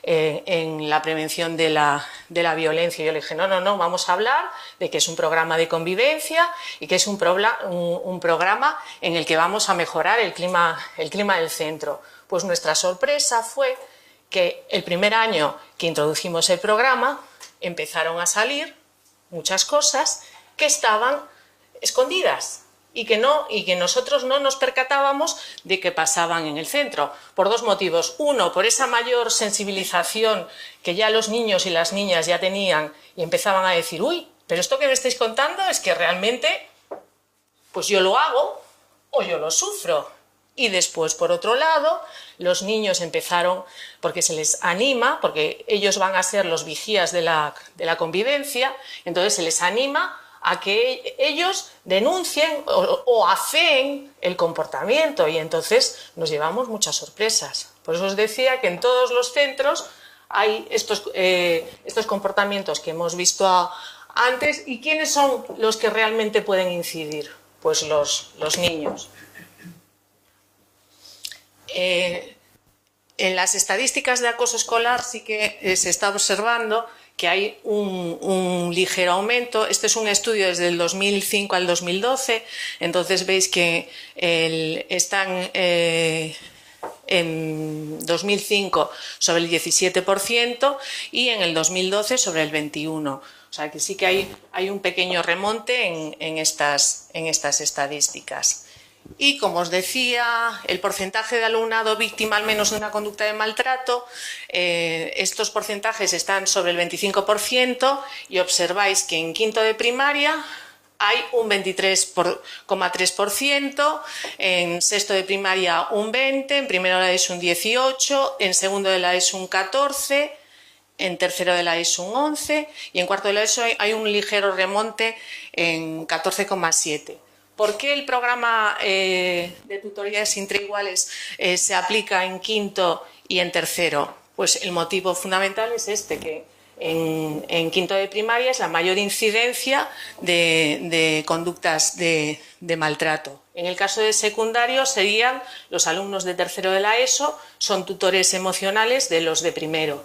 en la prevención de la violencia. Yo le dije, no, vamos a hablar de que es un programa de convivencia y que es un programa en el que vamos a mejorar el clima del centro. Pues nuestra sorpresa fue que el primer año que introdujimos el programa empezaron a salir muchas cosas que estaban escondidas y que nosotros no nos percatábamos de que pasaban en el centro, por dos motivos. Uno, por esa mayor sensibilización que ya los niños y las niñas ya tenían y empezaban a decir, uy, pero esto que me estáis contando es que realmente pues yo lo hago o yo lo sufro. Y después, por otro lado, los niños empezaron, porque se les anima, porque ellos van a ser los vigías de la convivencia, entonces se les anima a que ellos denuncien o afeen el comportamiento y entonces nos llevamos muchas sorpresas. Por eso os decía que en todos los centros hay estos comportamientos que hemos visto antes. ¿Y quiénes son los que realmente pueden incidir? Pues los niños. En las estadísticas de acoso escolar sí que se está observando que hay un ligero aumento. Este es un estudio desde el 2005 al 2012, entonces veis que están en 2005 sobre el 17% y en el 2012 sobre el 21%. O sea que sí que hay un pequeño remonte en estas estadísticas. Y, como os decía, el porcentaje de alumnado víctima al menos de una conducta de maltrato, estos porcentajes están sobre el 25% y observáis que en quinto de primaria hay un 23,3%, en sexto de primaria un 20%, en primero de la ESO un 18%, en segundo de la ESO un 14%, en tercero de la ESO un 11% y en cuarto de la ESO hay un ligero remonte en 14,7%. ¿Por qué el programa de tutorías intraiguales se aplica en quinto y en tercero? Pues el motivo fundamental es que en quinto de primaria es la mayor incidencia de conductas de maltrato. En el caso de secundario serían los alumnos de tercero de la ESO, son tutores emocionales de los de primero.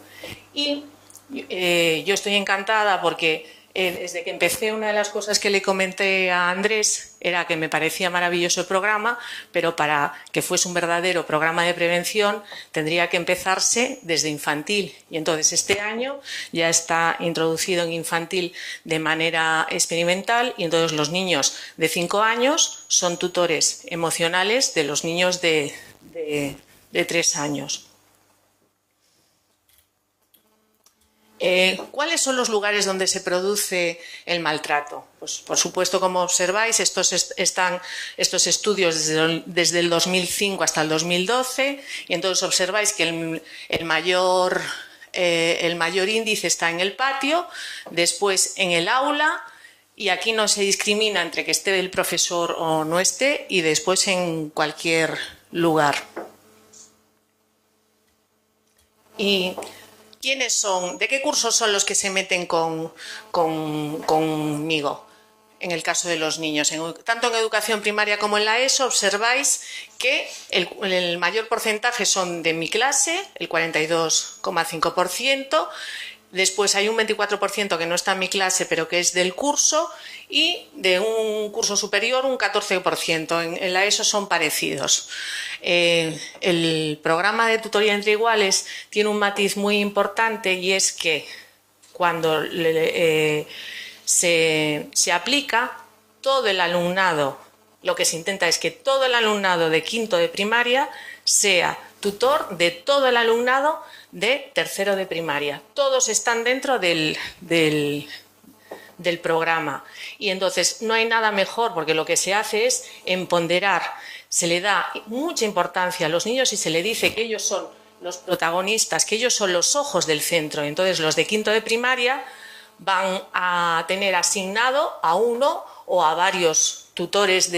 Y yo estoy encantada porque desde que empecé, una de las cosas que le comenté a Andrés era que me parecía maravilloso el programa, pero para que fuese un verdadero programa de prevención tendría que empezarse desde infantil. Y entonces este año ya está introducido en infantil de manera experimental y entonces los niños de 5 años son tutores emocionales de los niños de 3 años. ¿Cuáles son los lugares donde se produce el maltrato? Pues, por supuesto, como observáis, estos estudios desde el 2005 hasta el 2012 y entonces observáis que el mayor índice está en el patio, después en el aula y aquí no se discrimina entre que esté el profesor o no esté y después en cualquier lugar. Y ¿quiénes son? ¿De qué cursos son los que se meten conmigo? En el caso de los niños, tanto en educación primaria como en la ESO, observáis que el mayor porcentaje son de mi clase, el 42,5%. Después hay un 24% que no está en mi clase, pero que es del curso, y de un curso superior un 14%. En la ESO son parecidos. El programa de tutoría entre iguales tiene un matiz muy importante y es que cuando se aplica, todo el alumnado, lo que se intenta es que todo el alumnado de quinto de primaria sea tutor de todo el alumnado de tercero de primaria. Todos están dentro del programa. Y entonces no hay nada mejor, porque lo que se hace es empoderar. Se le da mucha importancia a los niños y se le dice que ellos son los protagonistas, que ellos son los ojos del centro. Entonces los de quinto de primaria van a tener asignado a uno o a varios tutores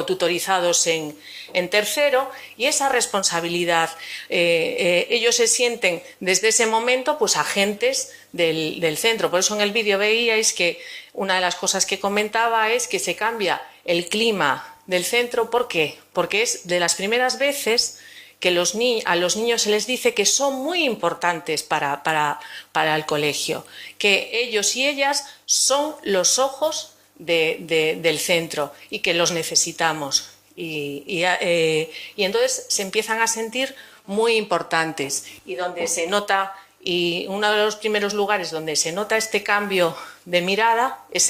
tutorizados en tercero, y esa responsabilidad, ellos se sienten desde ese momento pues agentes del centro. Por eso en el vídeo veíais que una de las cosas que comentaba es que se cambia el clima del centro. ¿Por qué? Porque es de las primeras veces que a los niños se les dice que son muy importantes para el colegio, que ellos y ellas son los ojos del centro y que los necesitamos. Y entonces se empiezan a sentir muy importantes, y donde se nota, y uno de los primeros lugares donde se nota este cambio de mirada es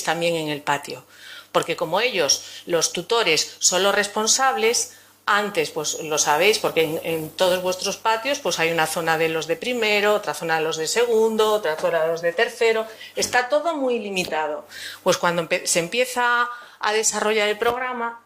también en el patio, porque como ellos, los tutores, son los responsables. Antes, pues lo sabéis, porque en todos vuestros patios pues hay una zona de los de primero, otra zona de los de segundo, otra zona de los de tercero. Está todo muy limitado. Pues cuando se empieza a desarrollar el programa,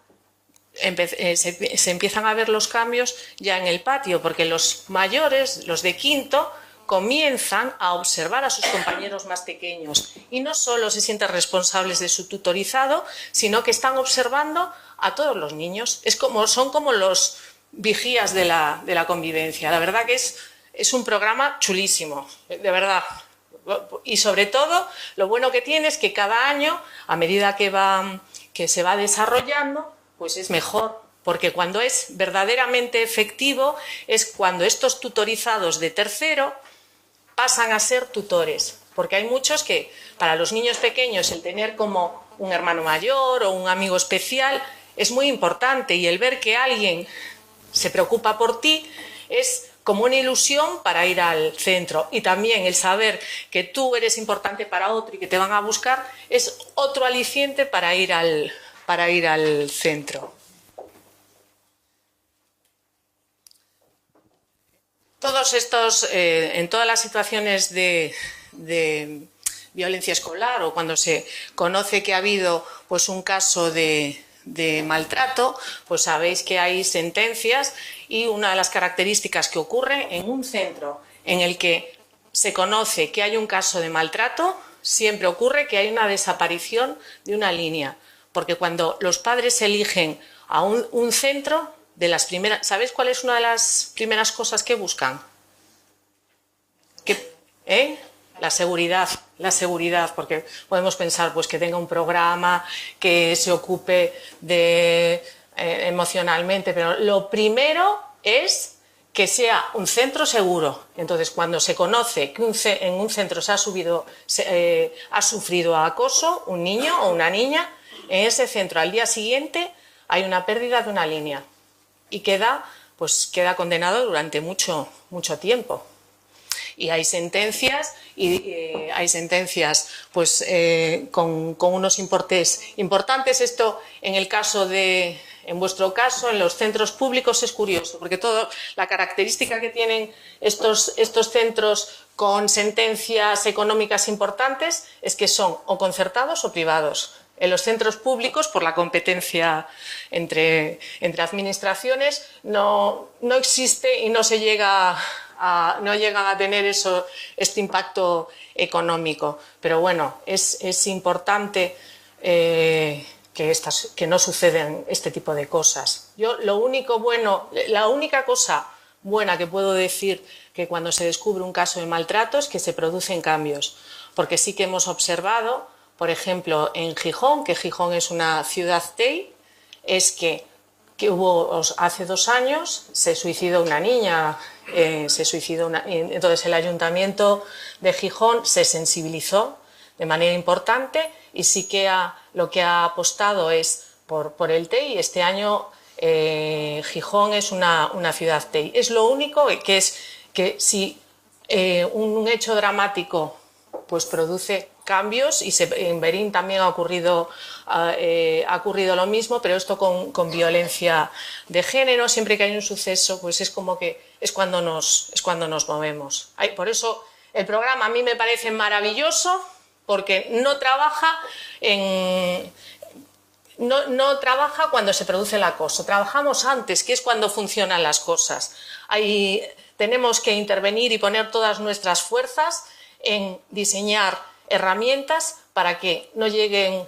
se empiezan a ver los cambios ya en el patio, porque los mayores, los de quinto, comienzan a observar a sus compañeros más pequeños y no solo se sienten responsables de su tutorizado, sino que están observando a todos los niños. Son como los vigías de la convivencia. La verdad que es un programa chulísimo, de verdad. Y sobre todo, lo bueno que tiene es que cada año, a medida que se va desarrollando, pues es mejor. Porque cuando es verdaderamente efectivo es cuando estos tutorizados de tercero pasan a ser tutores. Porque hay muchos que, para los niños pequeños, el tener como un hermano mayor o un amigo especial es muy importante, y el ver que alguien se preocupa por ti es como una ilusión para ir al centro. Y también el saber que tú eres importante para otro y que te van a buscar es otro aliciente para ir al centro. En todas las situaciones de violencia escolar, o cuando se conoce que ha habido pues un caso de maltrato, pues sabéis que hay sentencias, y una de las características que ocurre en un centro en el que se conoce que hay un caso de maltrato, siempre ocurre que hay una desaparición de una línea, porque cuando los padres eligen a un centro, ¿sabéis cuál es una de las primeras cosas que buscan? La seguridad, porque podemos pensar pues que tenga un programa que se ocupe emocionalmente, pero lo primero es que sea un centro seguro. Entonces, cuando se conoce que en un centro ha sufrido acoso un niño o una niña, en ese centro al día siguiente hay una pérdida de una línea y queda condenado durante mucho tiempo. Y hay sentencias pues con unos importes importantes. Esto en vuestro caso, en los centros públicos, es curioso, porque la característica que tienen estos centros con sentencias económicas importantes es que son o concertados o privados. En los centros públicos, por la competencia entre administraciones, no existe y no llegan a tener este impacto económico. Pero bueno, es importante que no sucedan este tipo de cosas. La única cosa buena que puedo decir que cuando se descubre un caso de maltrato es que se producen cambios, porque sí que hemos observado, por ejemplo, en Gijón, que Gijón es una ciudad TEI, es que hace 2 años se suicidó una niña, entonces el Ayuntamiento de Gijón se sensibilizó de manera importante y sí que lo que ha apostado es por el TEI. Este año Gijón es una ciudad TEI. Es lo único que si un hecho dramático pues produce cambios y en Berín también ha ocurrido lo mismo, pero esto con violencia de género. Siempre que hay un suceso, pues es como que es cuando nos movemos. Por eso el programa a mí me parece maravilloso, porque no trabaja cuando se produce el acoso, trabajamos antes, que es cuando funcionan las cosas. Tenemos que intervenir y poner todas nuestras fuerzas en diseñar herramientas para que no lleguen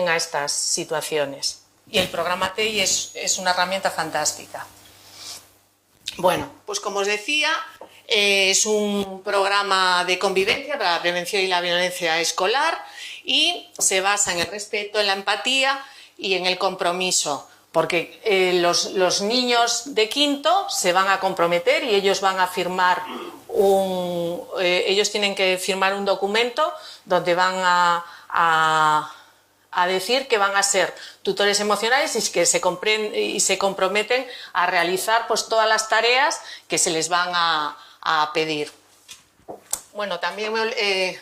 a estas situaciones. Y el programa TEI es una herramienta fantástica. Bueno, pues como os decía, es un programa de convivencia para la prevención y la violencia escolar y se basa en el respeto, en la empatía y en el compromiso, porque los niños de quinto se van a comprometer y ellos van a firmar ellos tienen que firmar un documento donde van a decir que van a ser tutores emocionales y que se comprometen a realizar pues todas las tareas que se les van a pedir. Bueno, también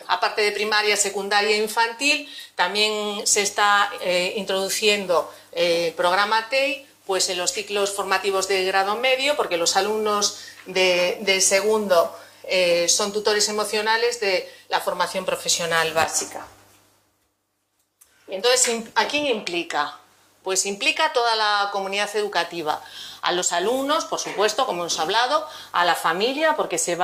aparte de primaria, secundaria e infantil, también se está introduciendo el programa TEI pues en los ciclos formativos de grado medio, porque los alumnos de segundo son tutores emocionales de la formación profesional básica. Entonces, ¿a quién implica? Pues implica a toda la comunidad educativa, a los alumnos, por supuesto, como hemos hablado, a la familia, porque se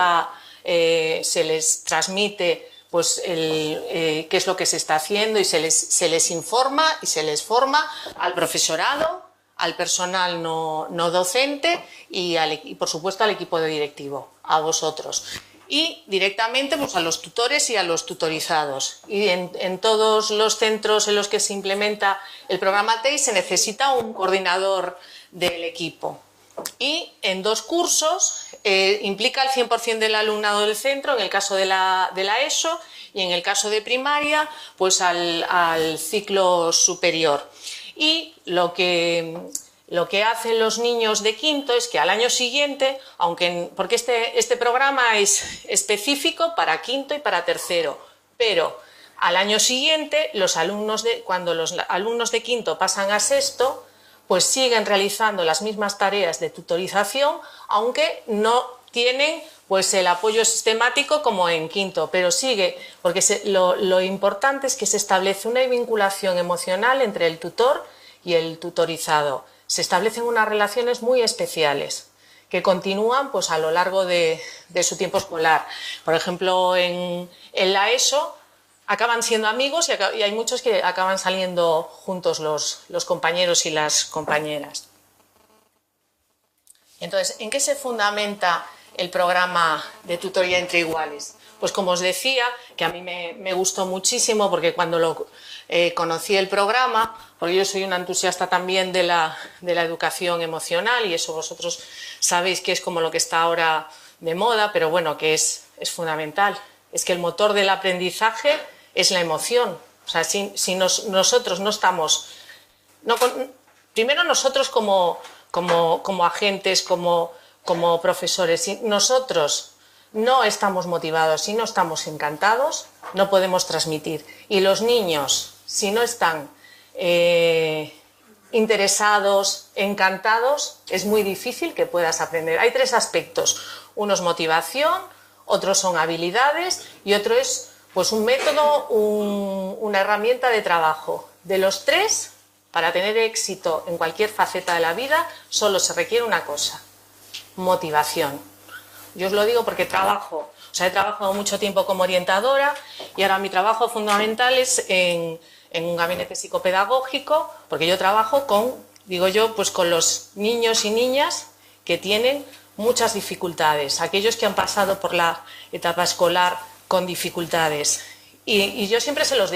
les transmite pues qué es lo que se está haciendo y se les informa y se les forma, al profesorado, al personal no docente y por supuesto al equipo directivo, a vosotros. Y directamente pues, a los tutores y a los tutorizados. Y en todos los centros en los que se implementa el programa TEI se necesita un coordinador del equipo. Y en 2 cursos implica el 100% del alumnado del centro, en el caso de la ESO, y en el caso de primaria, pues al ciclo superior. Y lo que hacen los niños de quinto es que al año siguiente, porque este programa es específico para quinto y para tercero, pero al año siguiente, cuando los alumnos de quinto pasan a sexto, pues siguen realizando las mismas tareas de tutorización, aunque no tienen pues el apoyo sistemático como en quinto, pero sigue, porque lo importante es que se establece una vinculación emocional entre el tutor y el tutorizado. Se establecen unas relaciones muy especiales que continúan pues, a lo largo de su tiempo escolar. Por ejemplo, en la ESO acaban siendo amigos y hay muchos que acaban saliendo juntos los compañeros y las compañeras. Entonces, ¿en qué se fundamenta el programa de tutoría entre iguales? Pues como os decía, que a mí me gustó muchísimo porque cuando conocí el programa, porque yo soy una entusiasta también de la educación emocional y eso vosotros sabéis que es como lo que está ahora de moda, pero bueno, que es fundamental. Es que el motor del aprendizaje es la emoción. O sea, si nosotros no estamos... primero nosotros como agentes, como profesores, si nosotros no estamos motivados, si no estamos encantados, no podemos transmitir. Y los niños, si no están interesados, encantados, es muy difícil que puedas aprender. Hay 3 aspectos. Uno es motivación, otros son habilidades y otro es pues un método, una herramienta de trabajo. De los 3, para tener éxito en cualquier faceta de la vida, solo se requiere una cosa: motivación. Yo os lo digo porque he trabajado mucho tiempo como orientadora y ahora mi trabajo fundamental es en un gabinete psicopedagógico, porque yo trabajo con los niños y niñas que tienen muchas dificultades, aquellos que han pasado por la etapa escolar con dificultades. Y yo siempre se lo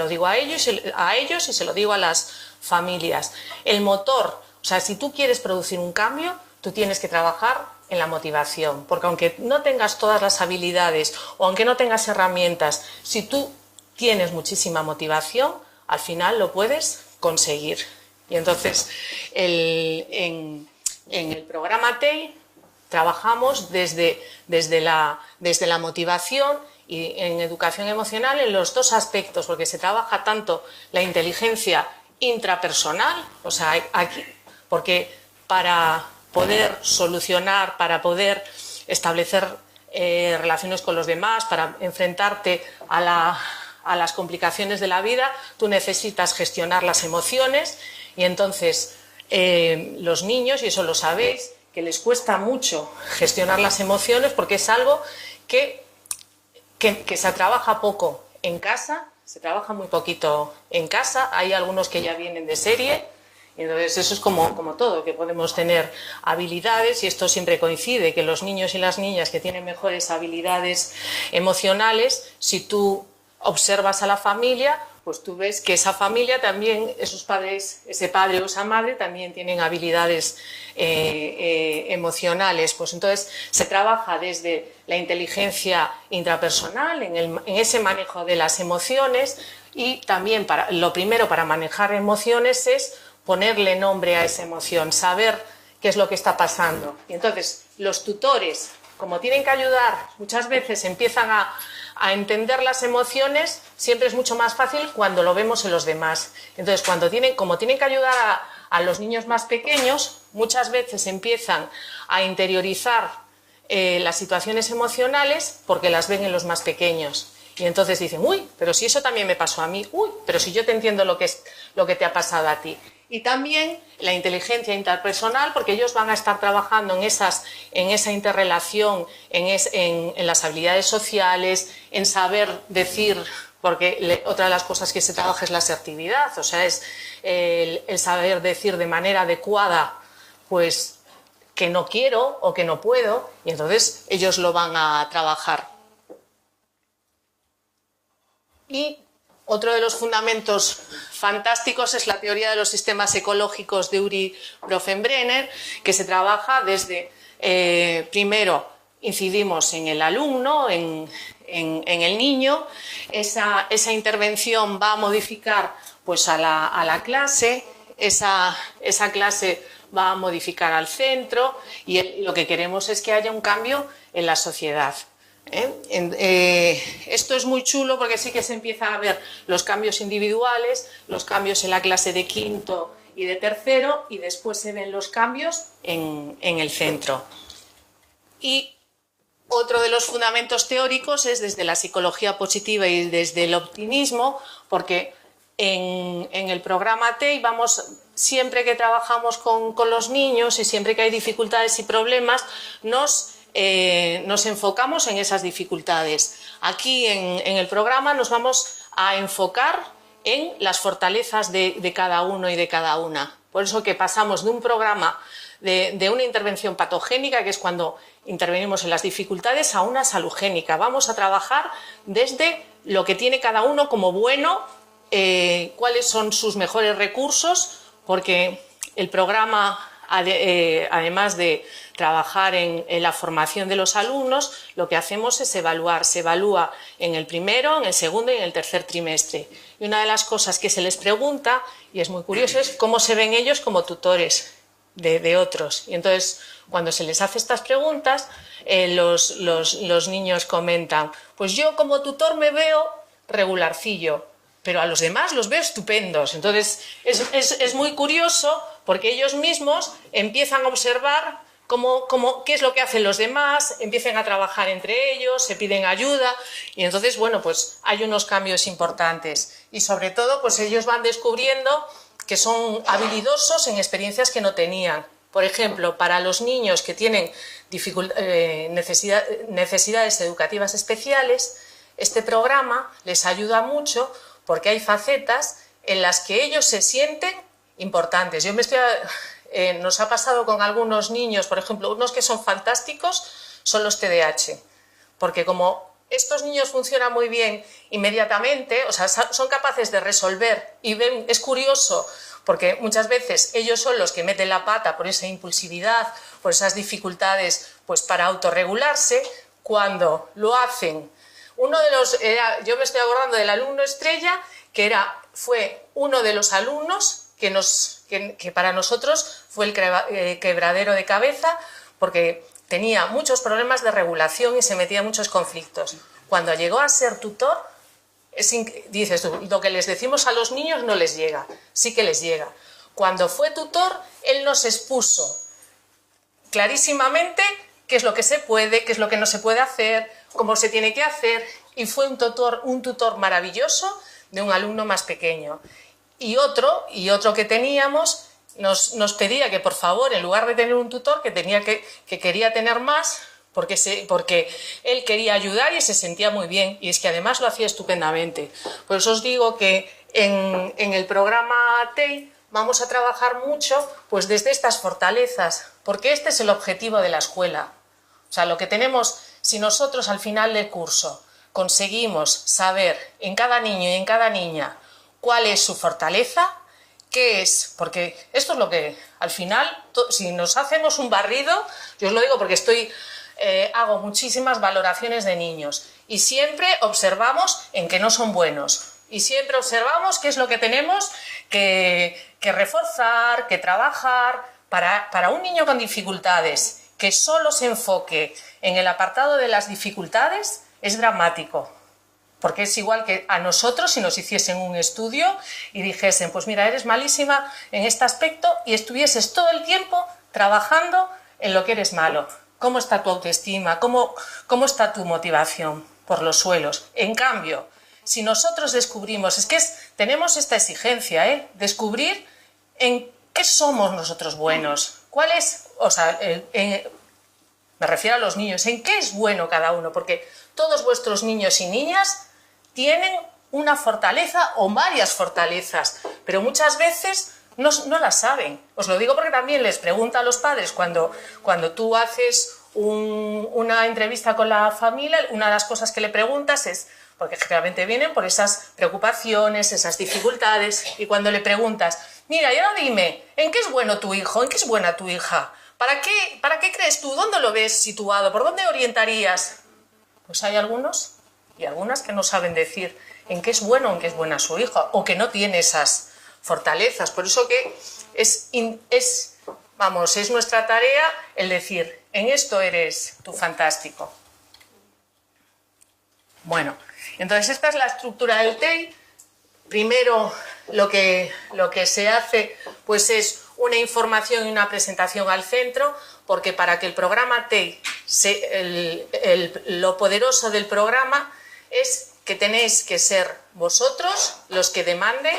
digo a ellos y se lo digo a las familias. El motor, o sea, si tú quieres producir un cambio, tú tienes que trabajar en la motivación, porque aunque no tengas todas las habilidades o aunque no tengas herramientas, si tú tienes muchísima motivación, al final lo puedes conseguir. Y entonces, en el programa TEI trabajamos desde la motivación y en educación emocional en los dos aspectos, porque se trabaja tanto la inteligencia intrapersonal, o sea, aquí, porque para poder solucionar, para poder establecer relaciones con los demás, para enfrentarte a las complicaciones de la vida, tú necesitas gestionar las emociones y entonces los niños, y eso lo sabéis, que les cuesta mucho gestionar las emociones porque es algo que se trabaja poco en casa, se trabaja muy poquito en casa, hay algunos que ya vienen de serie. Y entonces eso es como todo, que podemos tener habilidades y esto siempre coincide, que los niños y las niñas que tienen mejores habilidades emocionales, si tú observas a la familia, pues tú ves que esa familia también, esos padres, ese padre o esa madre también tienen habilidades emocionales. Pues entonces se trabaja desde la inteligencia intrapersonal, en ese manejo de las emociones y también lo primero para manejar emociones es ponerle nombre a esa emoción, saber qué es lo que está pasando. Y entonces los tutores, como tienen que ayudar, muchas veces empiezan a entender las emociones, siempre es mucho más fácil cuando lo vemos en los demás. Entonces, como tienen que ayudar a los niños más pequeños, muchas veces empiezan a interiorizar las situaciones emocionales porque las ven en los más pequeños. Y entonces dicen, uy, pero si eso también me pasó a mí, uy, pero si yo te entiendo lo que te ha pasado a ti. Y también la inteligencia interpersonal, porque ellos van a estar trabajando en esa interrelación, en las habilidades sociales, en saber decir, porque otra de las cosas que se trabaja es la asertividad, o sea, es el saber decir de manera adecuada, pues, que no quiero o que no puedo, y entonces ellos lo van a trabajar. Y otro de los fundamentos fantásticos es la teoría de los sistemas ecológicos de Uri Bronfenbrenner, que se trabaja desde, primero, incidimos en el alumno, en el niño, esa intervención va a modificar pues, a la clase, esa clase va a modificar al centro y lo que queremos es que haya un cambio en la sociedad. Esto es muy chulo porque sí que se empieza a ver los cambios individuales, los cambios en la clase de quinto y de tercero y después se ven los cambios en el centro. Y otro de los fundamentos teóricos es desde la psicología positiva y desde el optimismo, porque en el programa TEI siempre que trabajamos con los niños y siempre que hay dificultades y problemas, nos enfocamos en esas dificultades. Aquí en el programa nos vamos a enfocar en las fortalezas de cada uno y de cada una. Por eso que pasamos de un programa de una intervención patogénica, que es cuando intervenimos en las dificultades, a una salugénica. Vamos a trabajar desde lo que tiene cada uno como bueno, cuáles son sus mejores recursos, porque el programa, además de trabajar en la formación de los alumnos, lo que hacemos es evaluar. Se evalúa en el primero, en el segundo y en el tercer trimestre. Y una de las cosas que se les pregunta, y es muy curioso, es cómo se ven ellos como tutores de otros. Y entonces, cuando se les hace estas preguntas, los niños comentan, pues yo como tutor me veo regularcillo, pero a los demás los veo estupendos. Entonces, es muy curioso porque ellos mismos empiezan a observar qué es lo que hacen los demás, empiezan a trabajar entre ellos, se piden ayuda y entonces, bueno, pues hay unos cambios importantes. Y sobre todo, pues ellos van descubriendo que son habilidosos en experiencias que no tenían. Por ejemplo, para los niños que tienen necesidades educativas especiales, este programa les ayuda mucho porque hay facetas en las que ellos se sienten importantes. Nos ha pasado con algunos niños, por ejemplo, unos que son fantásticos son los TDAH, porque como estos niños funcionan muy bien inmediatamente, o sea, son capaces de resolver y ven, es curioso, porque muchas veces ellos son los que meten la pata por esa impulsividad, por esas dificultades, pues para autorregularse, cuando lo hacen. Yo me estoy acordando del alumno estrella, que fue uno de los alumnos que para nosotros fue el quebradero de cabeza, porque tenía muchos problemas de regulación y se metía en muchos conflictos. Cuando llegó a ser tutor, dices tú, lo que les decimos a los niños no les llega, sí que les llega. Cuando fue tutor, él nos expuso clarísimamente qué es lo que se puede, qué es lo que no se puede hacer, cómo se tiene que hacer, y fue un tutor maravilloso de un alumno más pequeño. Y otro que teníamos nos pedía que, por favor, en lugar de tener un tutor, que quería tener más, porque él quería ayudar y se sentía muy bien, y es que además lo hacía estupendamente. Por eso os digo que en el programa TEI vamos a trabajar mucho pues desde estas fortalezas, porque este es el objetivo de la escuela. O sea, lo que tenemos, si nosotros al final del curso conseguimos saber en cada niño y en cada niña cuál es su fortaleza, qué es, porque esto es lo que al final, si nos hacemos un barrido, yo os lo digo porque hago muchísimas valoraciones de niños y siempre observamos en que no son buenos y siempre observamos qué es lo que tenemos que reforzar, que trabajar para un niño con dificultades que solo se enfoque en el apartado de las dificultades es dramático, porque es igual que a nosotros si nos hiciesen un estudio y dijesen, pues mira, eres malísima en este aspecto y estuvieses todo el tiempo trabajando en lo que eres malo. ¿Cómo está tu autoestima? ¿Cómo está tu motivación? Por los suelos. En cambio, si nosotros descubrimos, tenemos esta exigencia, descubrir en qué somos nosotros buenos, cuál es, me refiero a los niños, en qué es bueno cada uno, porque todos vuestros niños y niñas tienen una fortaleza o varias fortalezas, pero muchas veces no las saben. Os lo digo porque también les pregunto a los padres cuando tú haces una entrevista con la familia, una de las cosas que le preguntas es, porque generalmente vienen por esas preocupaciones, esas dificultades, y cuando le preguntas, mira, y ahora dime, ¿en qué es bueno tu hijo? ¿En qué es buena tu hija? ¿Para qué crees tú? ¿Dónde lo ves situado? ¿Por dónde orientarías? Pues hay algunos y algunas que no saben decir en qué es bueno o en qué es buena su hijo, o que no tiene esas fortalezas. Por eso que es nuestra tarea el decir, en esto eres tú fantástico. Bueno, entonces esta es la estructura del TEI. Primero lo que se hace pues es una información y una presentación al centro, porque para que el programa TEI, lo poderoso del programa es que tenéis que ser vosotros los que demanden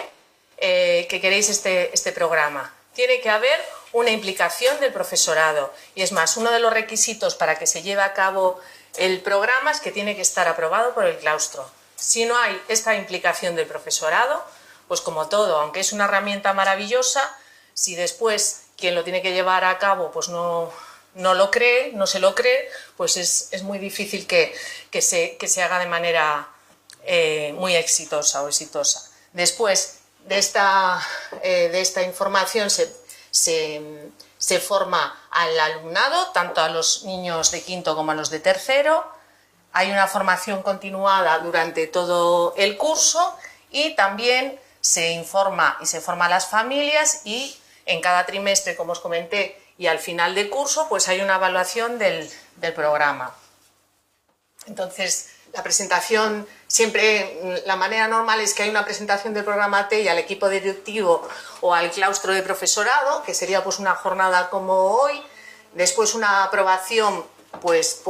que queréis este programa. Tiene que haber una implicación del profesorado, y es más, uno de los requisitos para que se lleve a cabo el programa es que tiene que estar aprobado por el claustro. Si no hay esta implicación del profesorado, pues como todo, aunque es una herramienta maravillosa, si después quien lo tiene que llevar a cabo pues no se lo cree, pues es muy difícil que se haga de manera muy exitosa o exitosa. Después de esta información se forma al alumnado, tanto a los niños de quinto como a los de tercero. Hay una formación continuada durante todo el curso y también se informa y se forma a las familias, y en cada trimestre, como os comenté, y al final del curso, pues hay una evaluación del programa. Entonces, la presentación, siempre, la manera normal es que hay una presentación del programa TEI al equipo directivo o al claustro de profesorado, que sería pues una jornada como hoy, después una aprobación pues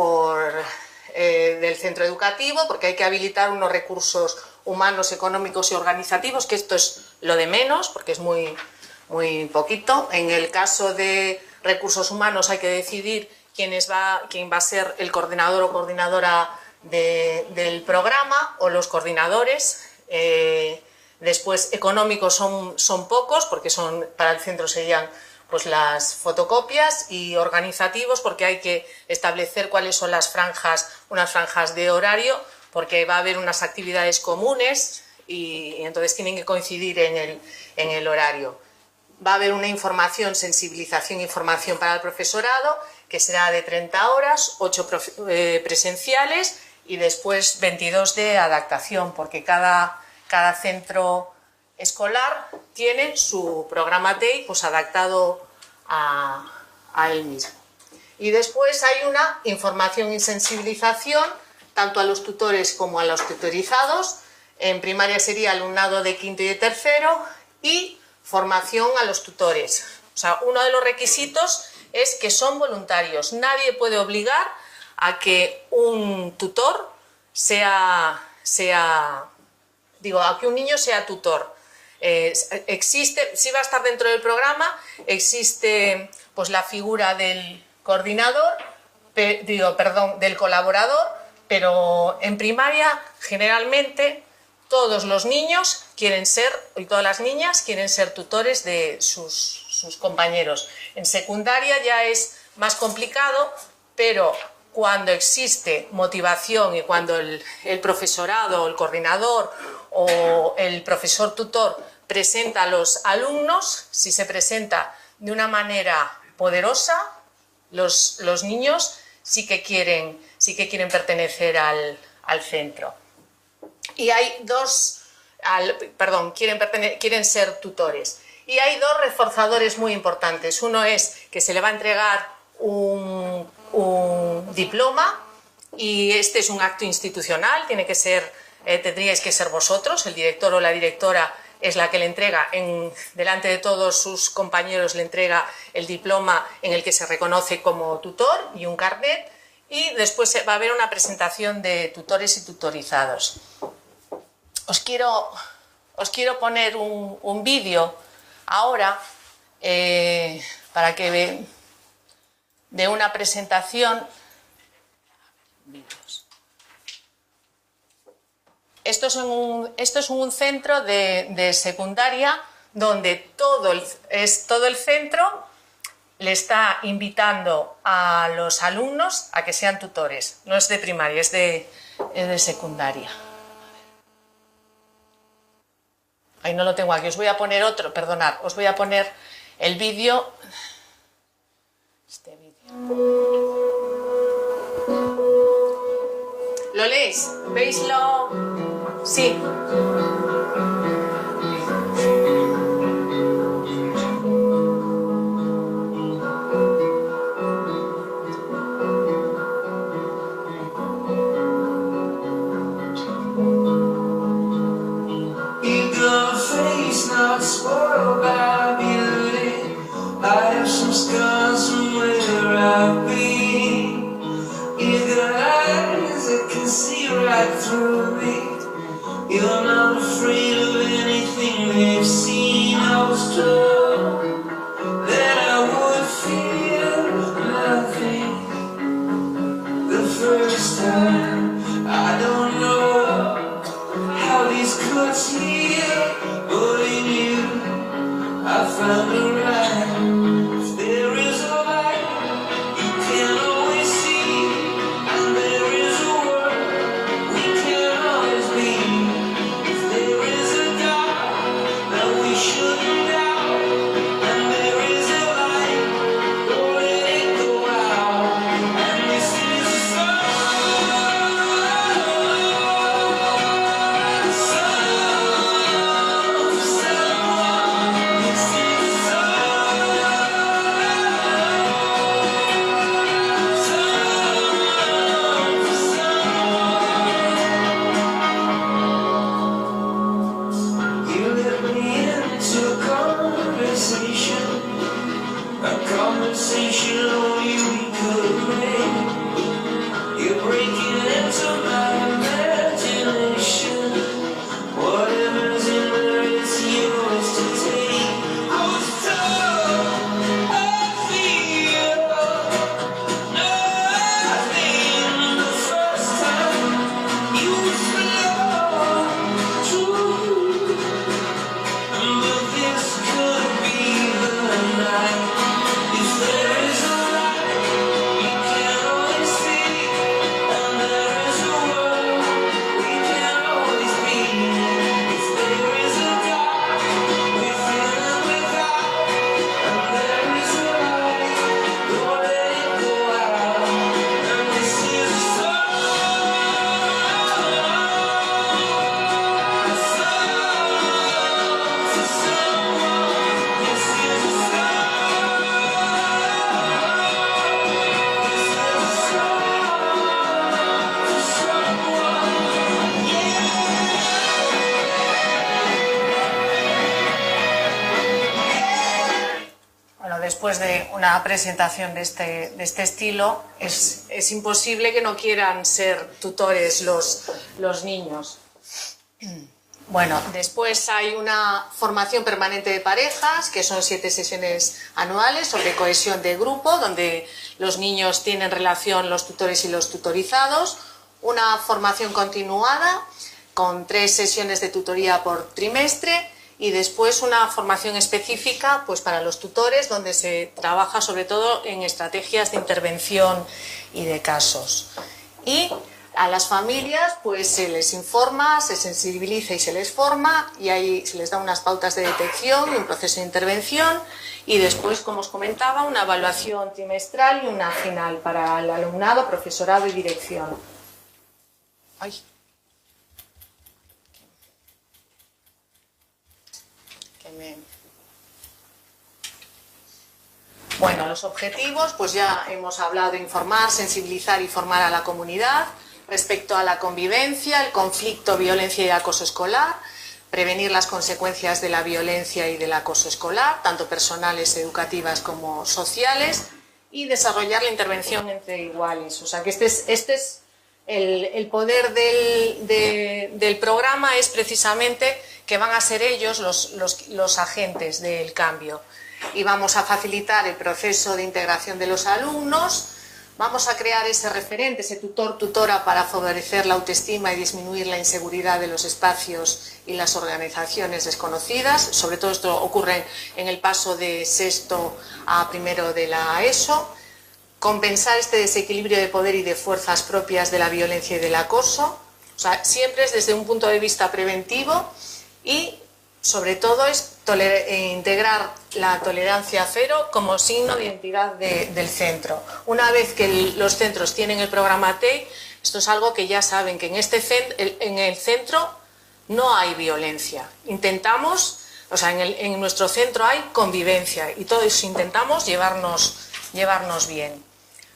del centro educativo, porque hay que habilitar unos recursos humanos, económicos y organizativos, que esto es lo de menos, porque es muy poquito. En el caso de recursos humanos hay que decidir quién va a ser el coordinador o coordinadora del programa, o los coordinadores. Después económicos son pocos, porque para el centro serían pues las fotocopias, y organizativos porque hay que establecer cuáles son unas franjas de horario, porque va a haber unas actividades comunes y entonces tienen que coincidir en el horario. Va a haber una sensibilización e información para el profesorado, que será de 30 horas, 8 presenciales y después 22 de adaptación, porque cada centro escolar tiene su programa TEI pues adaptado a él mismo. Y después hay una información y sensibilización tanto a los tutores como a los tutorizados. En primaria sería alumnado de quinto y de tercero, y formación a los tutores. O sea, uno de los requisitos es que son voluntarios. Nadie puede obligar a que un tutor a que un niño sea tutor. Existe, sí va a estar dentro del programa, existe pues la figura del coordinador, del colaborador, pero en primaria generalmente todos los niños quieren ser, y todas las niñas quieren ser tutores de sus compañeros. En secundaria ya es más complicado, pero cuando existe motivación y cuando el profesorado, el coordinador o el profesor tutor presenta a los alumnos, si se presenta de una manera poderosa, los niños sí que quieren pertenecer al centro. Y hay quieren ser tutores. Y hay dos reforzadores muy importantes. Uno es que se le va a entregar un diploma, y este es un acto institucional, tendríais que ser vosotros, el director o la directora es la que le entrega, delante de todos sus compañeros le entrega el diploma en el que se reconoce como tutor y un carnet, y después va a haber una presentación de tutores y tutorizados. Os quiero poner un vídeo ahora para que vean de una presentación. Esto es un centro de secundaria donde todo el centro le está invitando a los alumnos a que sean tutores. No es de primaria, es de secundaria. Ahí no lo tengo aquí, os voy a poner otro, perdonad, os voy a poner el vídeo. Este vídeo. ¿Lo leéis? ¿Veislo? Sí. Not spoiled by beauty. I have some scars from where I've been. You got eyes that can see right through me. You're not afraid of anything they've seen. I was told that I would feel nothing the first time. I don't know how these cuts heal, but in you I found a light. If there is a light you can always see, and there is a world we can always be. If there is a doubt that we shouldn't doubt, and there is a light, don't let it go out. And this is a song. A conversation only we could make. You're breaking into my imagination. Whatever's in there is yours to take. I was told I feel nothing the first time. You slow true, but this could be the night. If there is a light después de una presentación de este estilo, es imposible que no quieran ser tutores los niños. Bueno, después hay una formación permanente de parejas, que son 7 sesiones anuales sobre cohesión de grupo, donde los niños tienen relación los tutores y los tutorizados. Una formación continuada, con 3 sesiones de tutoría por trimestre, y después una formación específica pues, para los tutores, donde se trabaja sobre todo en estrategias de intervención y de casos. Y a las familias pues se les informa, se sensibiliza y se les forma, y ahí se les da unas pautas de detección y un proceso de intervención, y después, como os comentaba, una evaluación trimestral y una final para el alumnado, profesorado y dirección. Ay. Bueno, los objetivos, pues ya hemos hablado de informar, sensibilizar y formar a la comunidad respecto a la convivencia, el conflicto, violencia y acoso escolar, prevenir las consecuencias de la violencia y del acoso escolar, tanto personales, educativas como sociales, y desarrollar la intervención entre iguales. O sea que este es el poder del programa, es precisamente que van a ser ellos los agentes del cambio. Y vamos a facilitar el proceso de integración de los alumnos, vamos a crear ese referente, ese tutor-tutora para favorecer la autoestima y disminuir la inseguridad de los espacios y las organizaciones desconocidas. Sobre todo esto ocurre en el paso de sexto a primero de la ESO. Compensar este desequilibrio de poder y de fuerzas propias de la violencia y del acoso. O sea, siempre es desde un punto de vista preventivo, y sobre todo es integrar la tolerancia cero como signo de identidad del centro. Una vez que los centros tienen el programa TEI, esto es algo que ya saben, que en el centro no hay violencia. Intentamos, o sea, en nuestro centro hay convivencia, y todos intentamos llevarnos bien.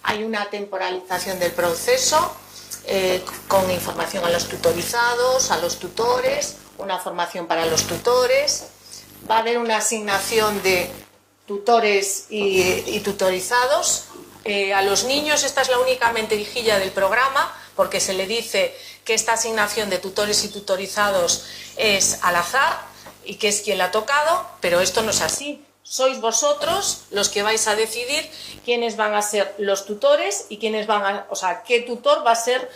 Hay una temporalización del proceso, con información a los tutorizados, a los tutores, una formación para los tutores. Va a haber una asignación de tutores y tutorizados. A los niños esta es la única mentirilla del programa, porque se le dice que esta asignación de tutores y tutorizados es al azar y que es quien la ha tocado, pero esto no es así. Sois vosotros los que vais a decidir quiénes van a ser los tutores y quiénes qué tutor va a ser,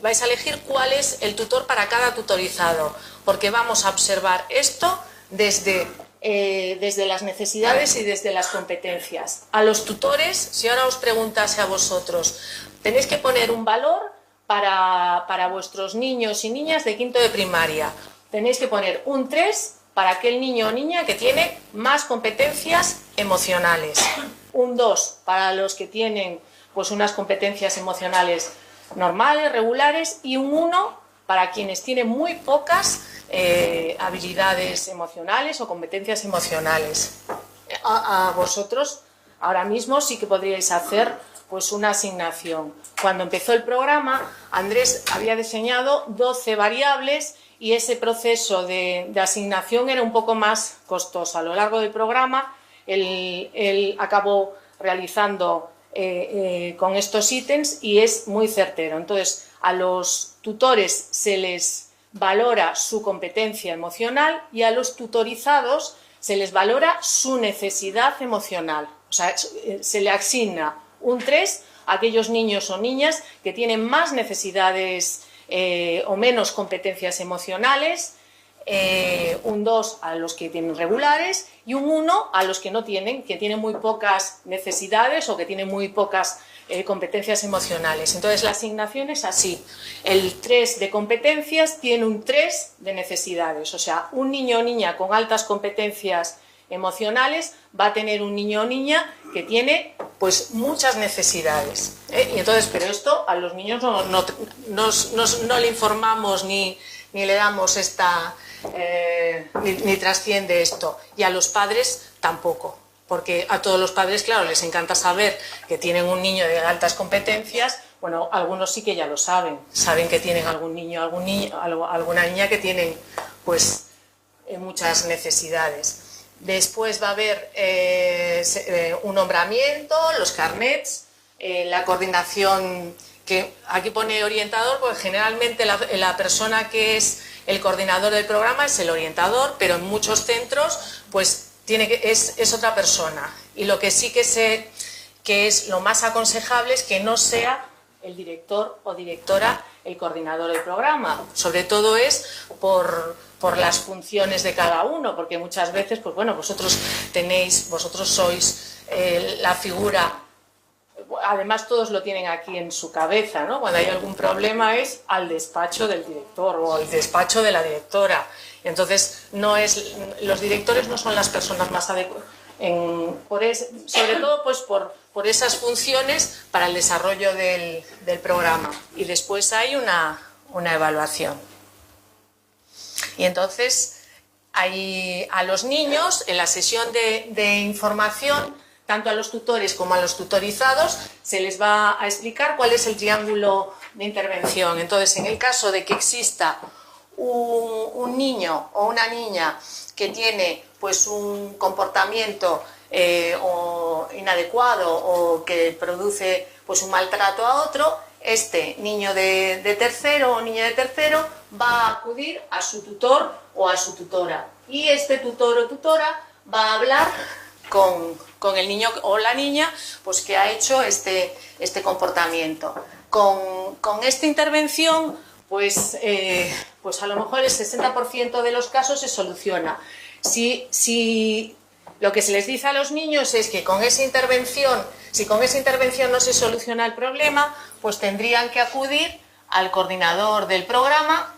vais a elegir cuál es el tutor para cada tutorizado, porque vamos a observar esto desde las necesidades y desde las competencias. A los tutores, si ahora os preguntase a vosotros, tenéis que poner un valor para vuestros niños y niñas de quinto de primaria. Tenéis que poner un 3 para aquel niño o niña que tiene más competencias emocionales, un 2 para los que tienen pues unas competencias emocionales normales, regulares, y un 1 para quienes tienen muy pocas habilidades emocionales o competencias emocionales. A vosotros ahora mismo sí que podríais hacer pues una asignación. Cuando empezó el programa, Andrés había diseñado 12 variables, y ese proceso de asignación era un poco más costoso. A lo largo del programa, él acabó realizando con estos ítems, y es muy certero. Entonces, a los tutores se les valora su competencia emocional, y a los tutorizados se les valora su necesidad emocional. O sea, se le asigna un 3 a aquellos niños o niñas que tienen más necesidades o menos competencias emocionales, un 2 a los que tienen regulares, y un 1 a los que no tienen, que tienen muy pocas necesidades o que tienen muy pocas competencias emocionales. Entonces la asignación es así: el 3 de competencias tiene un 3 de necesidades. O sea, un niño o niña con altas competencias emocionales va a tener un niño o niña que tiene pues muchas necesidades, y entonces, pero esto a los niños no le informamos ni le damos ni trasciende esto, y a los padres tampoco, porque a todos los padres, claro, les encanta saber que tienen un niño de altas competencias. Bueno, algunos sí que ya lo saben que tienen algún niño, alguna niña que tienen pues muchas necesidades. Después va a haber un nombramiento, los carnets, la coordinación, que aquí pone orientador, porque generalmente la persona que es el coordinador del programa es el orientador, pero en muchos centros pues es otra persona. Y lo que sí que sé que es lo más aconsejable es que no sea el director o directora el coordinador del programa. Sobre todo es por las funciones de cada uno, porque muchas veces, pues bueno, vosotros sois la figura, además todos lo tienen aquí en su cabeza, ¿no? Cuando hay algún problema es al despacho del director o al despacho de la directora. Entonces, los directores no son las personas más adecuadas, sobre todo pues por esas funciones para el desarrollo del programa. Y después hay una evaluación. Y entonces, a los niños, en la sesión de información, tanto a los tutores como a los tutorizados, se les va a explicar cuál es el triángulo de intervención. Entonces, en el caso de que exista un niño o una niña que tiene pues un comportamiento inadecuado o que produce pues un maltrato a otro, este niño de tercero o niña de tercero va a acudir a su tutor o a su tutora, y este tutor o tutora va a hablar con el niño o la niña pues que ha hecho este comportamiento. Con esta intervención pues a lo mejor el 60% de los casos se soluciona. Si lo que se les dice a los niños es que con esa intervención, si con esa intervención no se soluciona el problema, pues tendrían que acudir al coordinador del programa,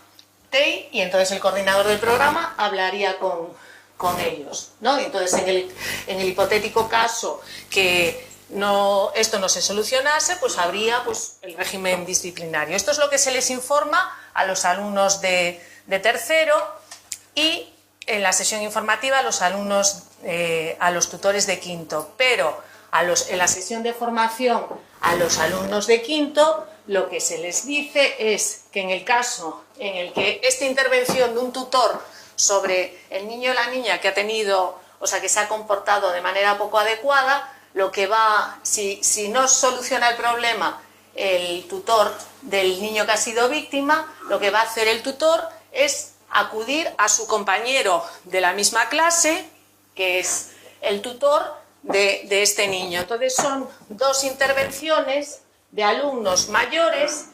TEI, y entonces el coordinador del programa hablaría con ellos, ¿no? Y entonces en el hipotético caso que esto no se solucionase, pues habría pues el régimen disciplinario. Esto es lo que se les informa a los alumnos de tercero, y en la sesión informativa a los alumnos, a los tutores de quinto. Pero en la sesión de formación a los alumnos de quinto, lo que se les dice es que en el caso en el que esta intervención de un tutor sobre el niño o la niña que ha tenido, o sea, que se ha comportado de manera poco adecuada, si no soluciona el problema el tutor del niño que ha sido víctima, lo que va a hacer el tutor es acudir a su compañero de la misma clase, que es el tutor de este niño. Entonces son dos intervenciones de alumnos mayores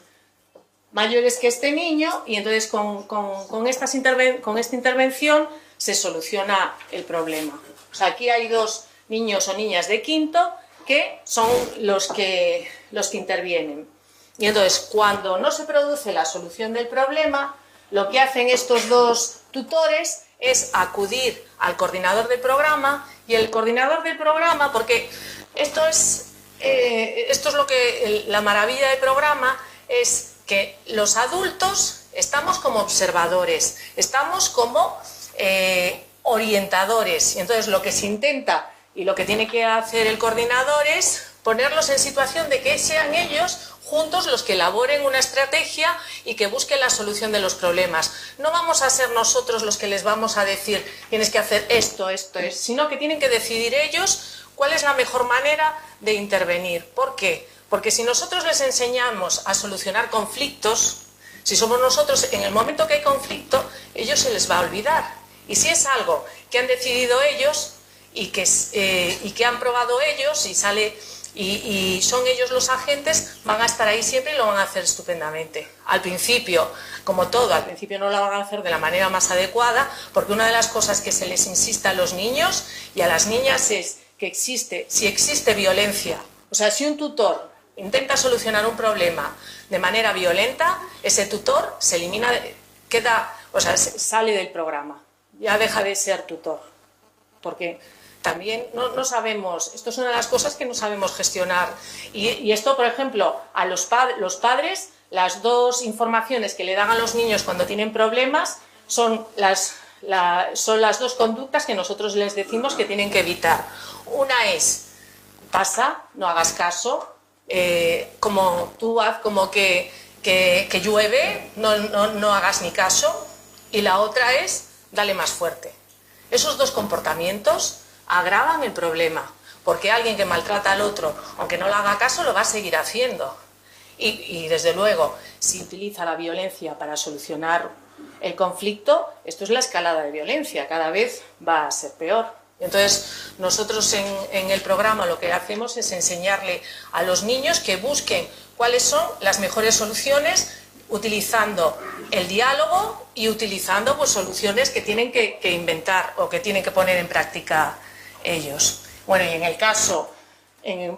que este niño, y entonces con esta intervención se soluciona el problema. O sea, aquí hay dos niños o niñas de quinto que son los que intervienen. Y entonces, cuando no se produce la solución del problema, lo que hacen estos dos tutores es acudir al coordinador del programa, y el coordinador del programa, porque esto es lo que la maravilla del programa es, que los adultos estamos como observadores, estamos como orientadores, y entonces lo que se intenta y lo que tiene que hacer el coordinador es ponerlos en situación de que sean ellos juntos los que elaboren una estrategia y que busquen la solución de los problemas. No vamos a ser nosotros los que les vamos a decir tienes que hacer esto, sino que tienen que decidir ellos cuál es la mejor manera de intervenir. ¿Por qué? Porque si nosotros les enseñamos a solucionar conflictos, si somos nosotros, en el momento que hay conflicto, ellos se les va a olvidar. Y si es algo que han decidido ellos y que han probado ellos y son ellos los agentes, van a estar ahí siempre y lo van a hacer estupendamente. Al principio, como todo, al principio no lo van a hacer de la manera más adecuada, porque una de las cosas que se les insiste a los niños y a las niñas es que si existe violencia, o sea, si un tutor intenta solucionar un problema de manera violenta, ese tutor se elimina, sale del programa, ya deja de ser tutor, porque también no sabemos, esto es una de las cosas que no sabemos gestionar, y esto, por ejemplo, a los padres, las dos informaciones que le dan a los niños cuando tienen problemas son las dos conductas que nosotros les decimos que tienen que evitar. Una es, pasa, no hagas caso, como tú haz como que llueve, no hagas ni caso, y la otra es, dale más fuerte. Esos dos comportamientos agravan el problema, porque alguien que maltrata al otro, aunque no le haga caso, lo va a seguir haciendo. Y desde luego, si utiliza la violencia para solucionar el conflicto, esto es la escalada de violencia, cada vez va a ser peor. Entonces, nosotros en el programa lo que hacemos es enseñarle a los niños que busquen cuáles son las mejores soluciones, utilizando el diálogo y utilizando pues, soluciones que tienen que inventar o que tienen que poner en práctica ellos. Bueno, y en el caso,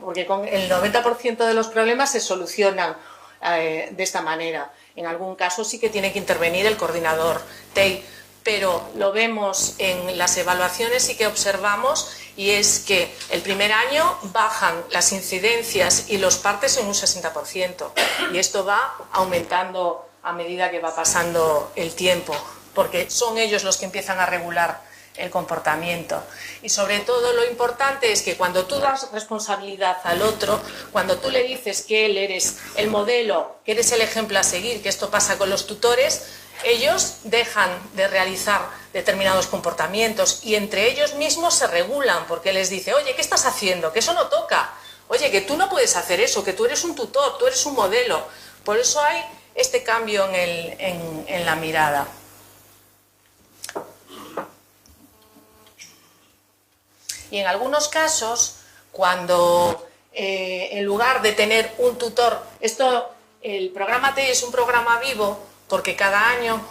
porque con el 90% de los problemas se solucionan de esta manera. En algún caso sí que tiene que intervenir el coordinador TEI, pero lo vemos en las evaluaciones y que observamos, y es que el primer año bajan las incidencias y los partes en un 60%, y esto va aumentando a medida que va pasando el tiempo, porque son ellos los que empiezan a regular el comportamiento. Y sobre todo lo importante es que cuando tú das responsabilidad al otro, cuando tú le dices que él eres el modelo, que eres el ejemplo a seguir, que esto pasa con los tutores, ellos dejan de realizar determinados comportamientos y entre ellos mismos se regulan, porque les dice, oye, ¿qué estás haciendo? Que eso no toca. Oye, que tú no puedes hacer eso, que tú eres un tutor, tú eres un modelo. Por eso hay este cambio en la mirada. Y en algunos casos, cuando en lugar de tener un tutor, el programa TEI es un programa vivo porque cada año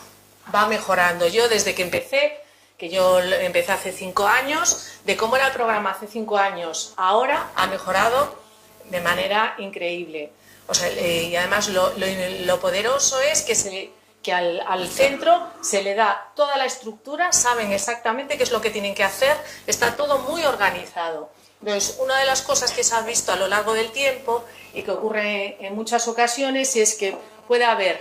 va mejorando. Yo desde que empecé, que yo empecé hace 5 años, de cómo era el programa hace 5 años, ahora ha mejorado de manera increíble. O sea, y además lo poderoso es que al centro se le da toda la estructura, saben exactamente qué es lo que tienen que hacer, está todo muy organizado. Entonces, una de las cosas que se ha visto a lo largo del tiempo y que ocurre en muchas ocasiones es que puede haber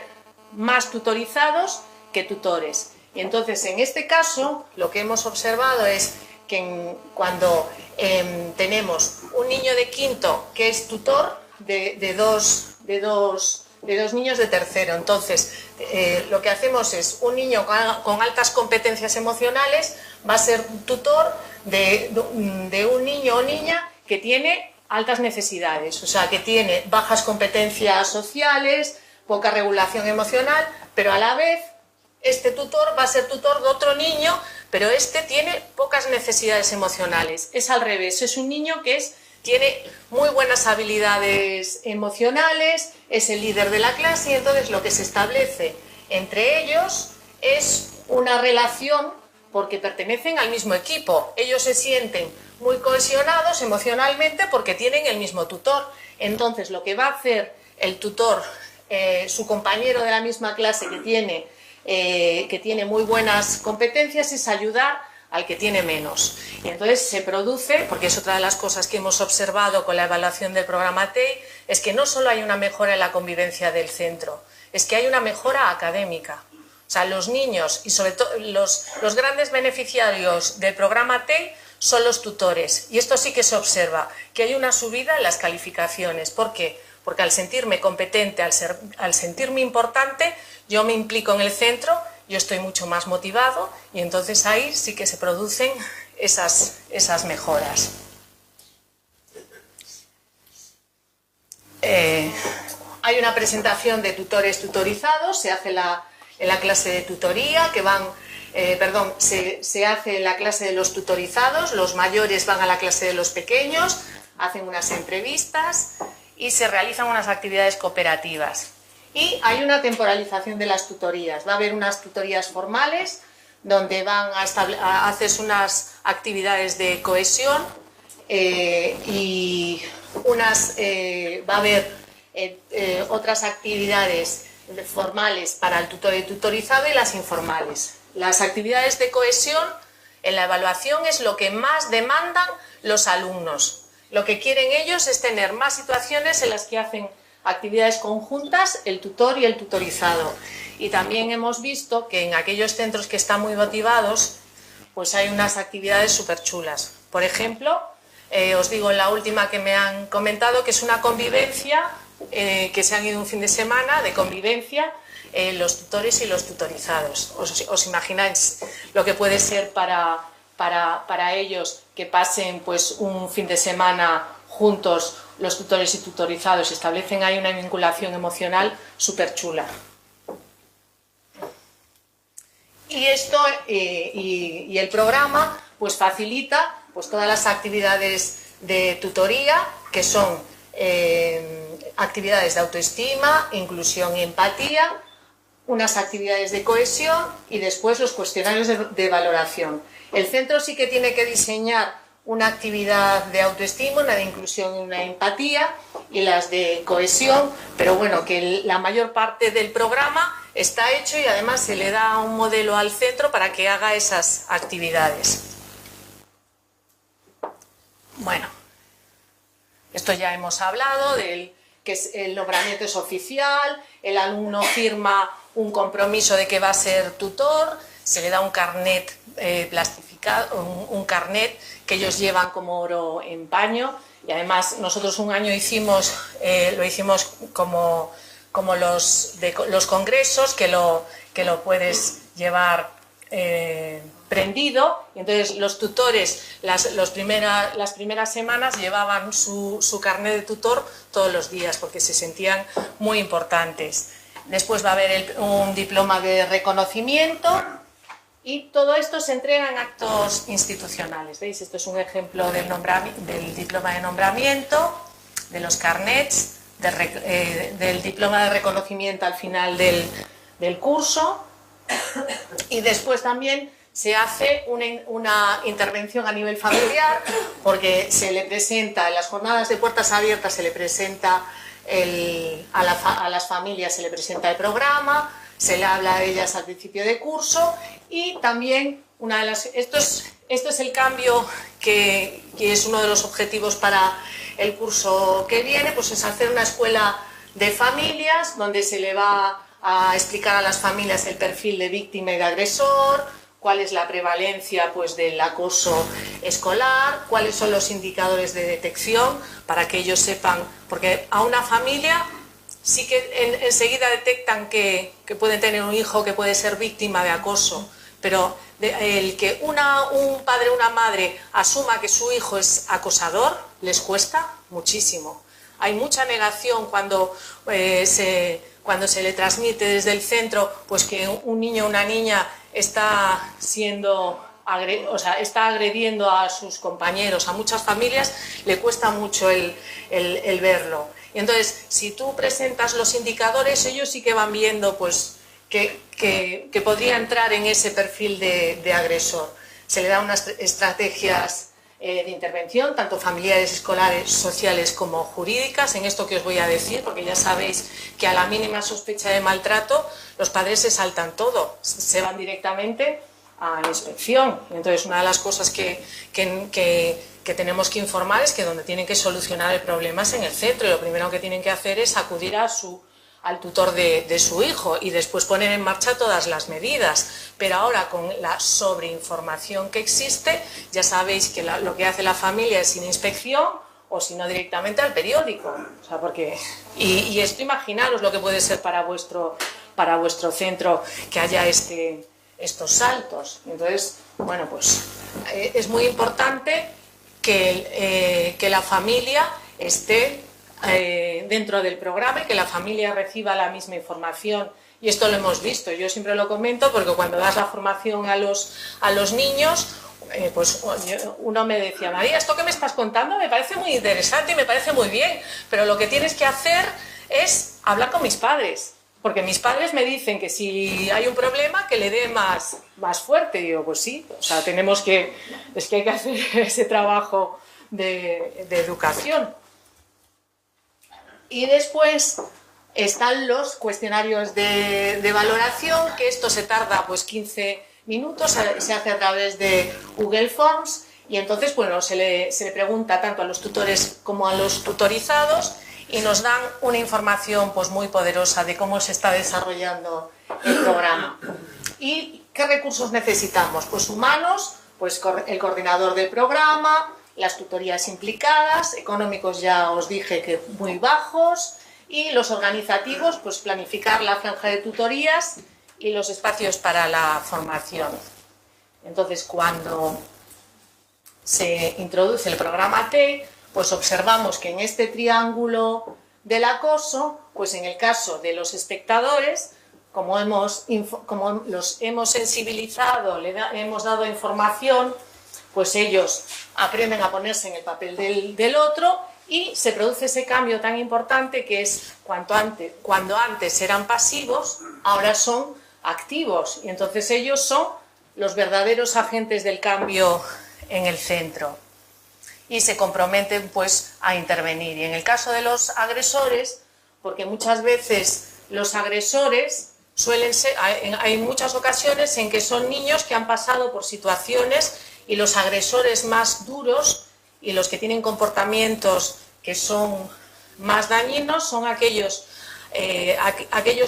más tutorizados que tutores. Y entonces, en este caso, lo que hemos observado es que cuando tenemos un niño de quinto que es tutor de dos niños de tercero. Entonces, lo que hacemos es un niño con altas competencias emocionales va a ser tutor de un niño o niña que tiene altas necesidades, o sea, que tiene bajas competencias sociales, poca regulación emocional, pero a la vez este tutor va a ser tutor de otro niño, pero este tiene pocas necesidades emocionales. Es al revés, es un niño que tiene muy buenas habilidades emocionales, es el líder de la clase y entonces lo que se establece entre ellos es una relación porque pertenecen al mismo equipo. Ellos se sienten muy cohesionados emocionalmente porque tienen el mismo tutor. Entonces lo que va a hacer el tutor, su compañero de la misma clase que tiene muy buenas competencias, es ayudar al que tiene menos. Y entonces se produce, porque es otra de las cosas que hemos observado con la evaluación del programa TEI, es que no solo hay una mejora en la convivencia del centro, es que hay una mejora académica. O sea, los niños y sobre todo los grandes beneficiarios del programa TEI son los tutores. Y esto sí que se observa, que hay una subida en las calificaciones. ¿Por qué? Porque al sentirme competente, al sentirme importante, yo me implico en el centro, yo estoy mucho más motivado y entonces ahí sí que se producen esas mejoras. Hay una presentación de tutores tutorizados, se hace en la clase de tutoría, se hace en la clase de los tutorizados, los mayores van a la clase de los pequeños, hacen unas entrevistas y se realizan unas actividades cooperativas. Y hay una temporalización de las tutorías. Va a haber unas tutorías formales donde van a hacer unas actividades de cohesión y va a haber otras actividades formales para el tutor y tutorizado y las informales. Las actividades de cohesión en la evaluación es lo que más demandan los alumnos. Lo que quieren ellos es tener más situaciones en las que hacen actividades conjuntas, el tutor y el tutorizado. Y también hemos visto que en aquellos centros que están muy motivados, pues hay unas actividades súper chulas. Por ejemplo, os digo la última que me han comentado, que es una convivencia, que se han ido un fin de semana de convivencia, los tutores y los tutorizados. Os imagináis lo que puede ser para para ellos que pasen pues un fin de semana juntos los tutores y tutorizados, establecen ahí una vinculación emocional súper chula. Y esto y el programa pues facilita pues todas las actividades de tutoría, que son actividades de autoestima, inclusión y empatía, unas actividades de cohesión y después los cuestionarios de valoración. El centro sí que tiene que diseñar una actividad de autoestima, una de inclusión y una de empatía, y las de cohesión, pero bueno, que la mayor parte del programa está hecho y además se le da un modelo al centro para que haga esas actividades. Bueno, esto ya hemos hablado, del que el nombramiento es oficial, el alumno firma un compromiso de que va a ser tutor, se le da un carnet plastificado, un carnet que ellos llevan como oro en paño, y además nosotros un año lo hicimos como los congresos, que lo puedes llevar prendido, y entonces los tutores las primeras semanas llevaban su carnet de tutor todos los días porque se sentían muy importantes. Después va a haber un diploma de reconocimiento y todo esto se entrega en actos institucionales. ¿Veis? Esto es un ejemplo del diploma de nombramiento, de los carnets, del diploma de reconocimiento al final del curso, y después también se hace una intervención a nivel familiar, porque se le presenta en las jornadas de puertas abiertas, se le presenta a las familias se le presenta el programa, se le habla a ellas al principio de curso, y también esto es el cambio que es uno de los objetivos para el curso que viene, pues es hacer una escuela de familias donde se le va a explicar a las familias el perfil de víctima y de agresor, cuál es la prevalencia pues del acoso escolar, cuáles son los indicadores de detección para que ellos sepan, porque a una familia sí que enseguida detectan que pueden tener un hijo que puede ser víctima de acoso, pero el que un padre o una madre asuma que su hijo es acosador les cuesta muchísimo. Hay mucha negación cuando se le transmite desde el centro pues que un niño o una niña está agrediendo a sus compañeros. A muchas familias le cuesta mucho el verlo. Y entonces, si tú presentas los indicadores, ellos sí que van viendo pues que podría entrar en ese perfil de agresor. Se le dan unas estrategias de intervención, tanto familiares, escolares, sociales como jurídicas, en esto que os voy a decir, porque ya sabéis que a la mínima sospecha de maltrato los padres se saltan todo, se van directamente a la inspección. Entonces, una de las cosas que tenemos que informar es que donde tienen que solucionar el problema es en el centro, y lo primero que tienen que hacer es acudir al tutor de su hijo y después poner en marcha todas las medidas. Pero ahora, con la sobreinformación que existe, ya sabéis que lo que hace la familia es sin inspección o si no directamente al periódico. O sea, y esto, imaginaros lo que puede ser para vuestro centro que haya estos saltos. Entonces, bueno, pues es muy importante que la familia esté dentro del programa y que la familia reciba la misma información. Y esto lo hemos visto, yo siempre lo comento porque cuando das la formación a los niños, pues uno me decía: María, esto que me estás contando me parece muy interesante y me parece muy bien, pero lo que tienes que hacer es hablar con mis padres, porque mis padres me dicen que si hay un problema que le dé más fuerte. Y digo, pues sí, o sea, es que hay que hacer ese trabajo de educación. Y después están los cuestionarios de valoración, que esto se tarda pues 15 minutos, se hace a través de Google Forms, y entonces bueno, se le pregunta tanto a los tutores como a los tutorizados y nos dan una información pues muy poderosa de cómo se está desarrollando el programa. ¿Y qué recursos necesitamos? Pues humanos, pues el coordinador del programa, las tutorías implicadas, económicos ya os dije que muy bajos, y los organizativos, pues planificar la franja de tutorías y los espacios para la formación. Entonces, cuando se introduce el programa TEI, pues observamos que en este triángulo del acoso, pues en el caso de los espectadores, como los hemos sensibilizado, hemos dado información, pues ellos aprenden a ponerse en el papel del otro y se produce ese cambio tan importante que es cuando antes eran pasivos, ahora son activos, y entonces ellos son los verdaderos agentes del cambio en el centro y se comprometen pues a intervenir. Y en el caso de los agresores, porque muchas veces los agresores suelen ser, hay muchas ocasiones en que son niños que han pasado por situaciones, y los agresores más duros y los que tienen comportamientos que son más dañinos son aquellos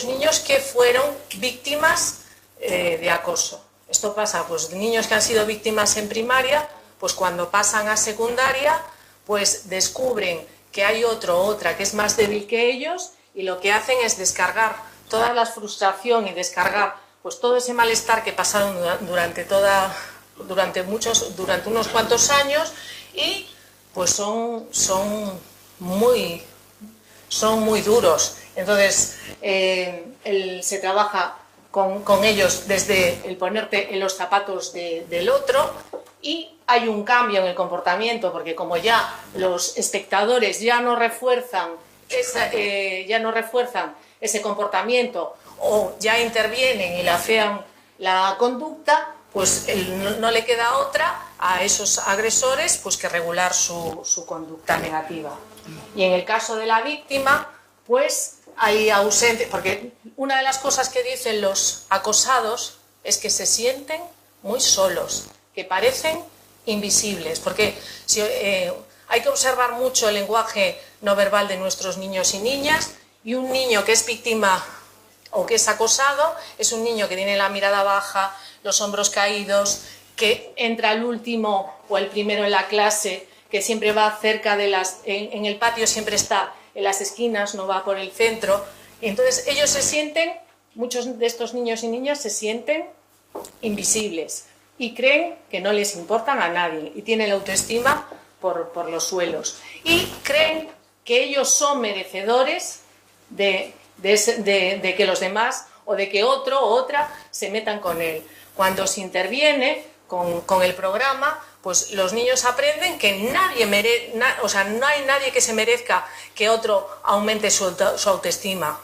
niños que fueron víctimas de acoso. Esto pasa, pues niños que han sido víctimas en primaria, pues cuando pasan a secundaria, pues descubren que hay otro o otra que es más débil que ellos, y lo que hacen es descargar toda la frustración y descargar pues todo ese malestar que pasaron durante unos cuantos años, y pues son muy duros. Entonces se trabaja con ellos desde el ponerte en los zapatos del otro, y hay un cambio en el comportamiento, porque como ya los espectadores ya no refuerzan ese comportamiento, o ya intervienen y le afean la conducta, pues no le queda otra a esos agresores pues que regular su conducta negativa. Y en el caso de la víctima, pues hay ausente, porque una de las cosas que dicen los acosados es que se sienten muy solos, que parecen invisibles, porque hay que observar mucho el lenguaje no verbal de nuestros niños y niñas, y un niño que es víctima o que es acosado es un niño que tiene la mirada baja, los hombros caídos, que entra al último o el primero en la clase, que siempre va cerca en el patio, siempre está en las esquinas, no va por el centro. Y entonces ellos se sienten, muchos de estos niños y niñas se sienten invisibles y creen que no les importan a nadie, y tienen la autoestima por los suelos, y creen que ellos son merecedores de que los demás, o de que otro o otra se metan con él. Cuando se interviene con el programa, pues los niños aprenden que no hay nadie que se merezca que otro aumente su autoestima,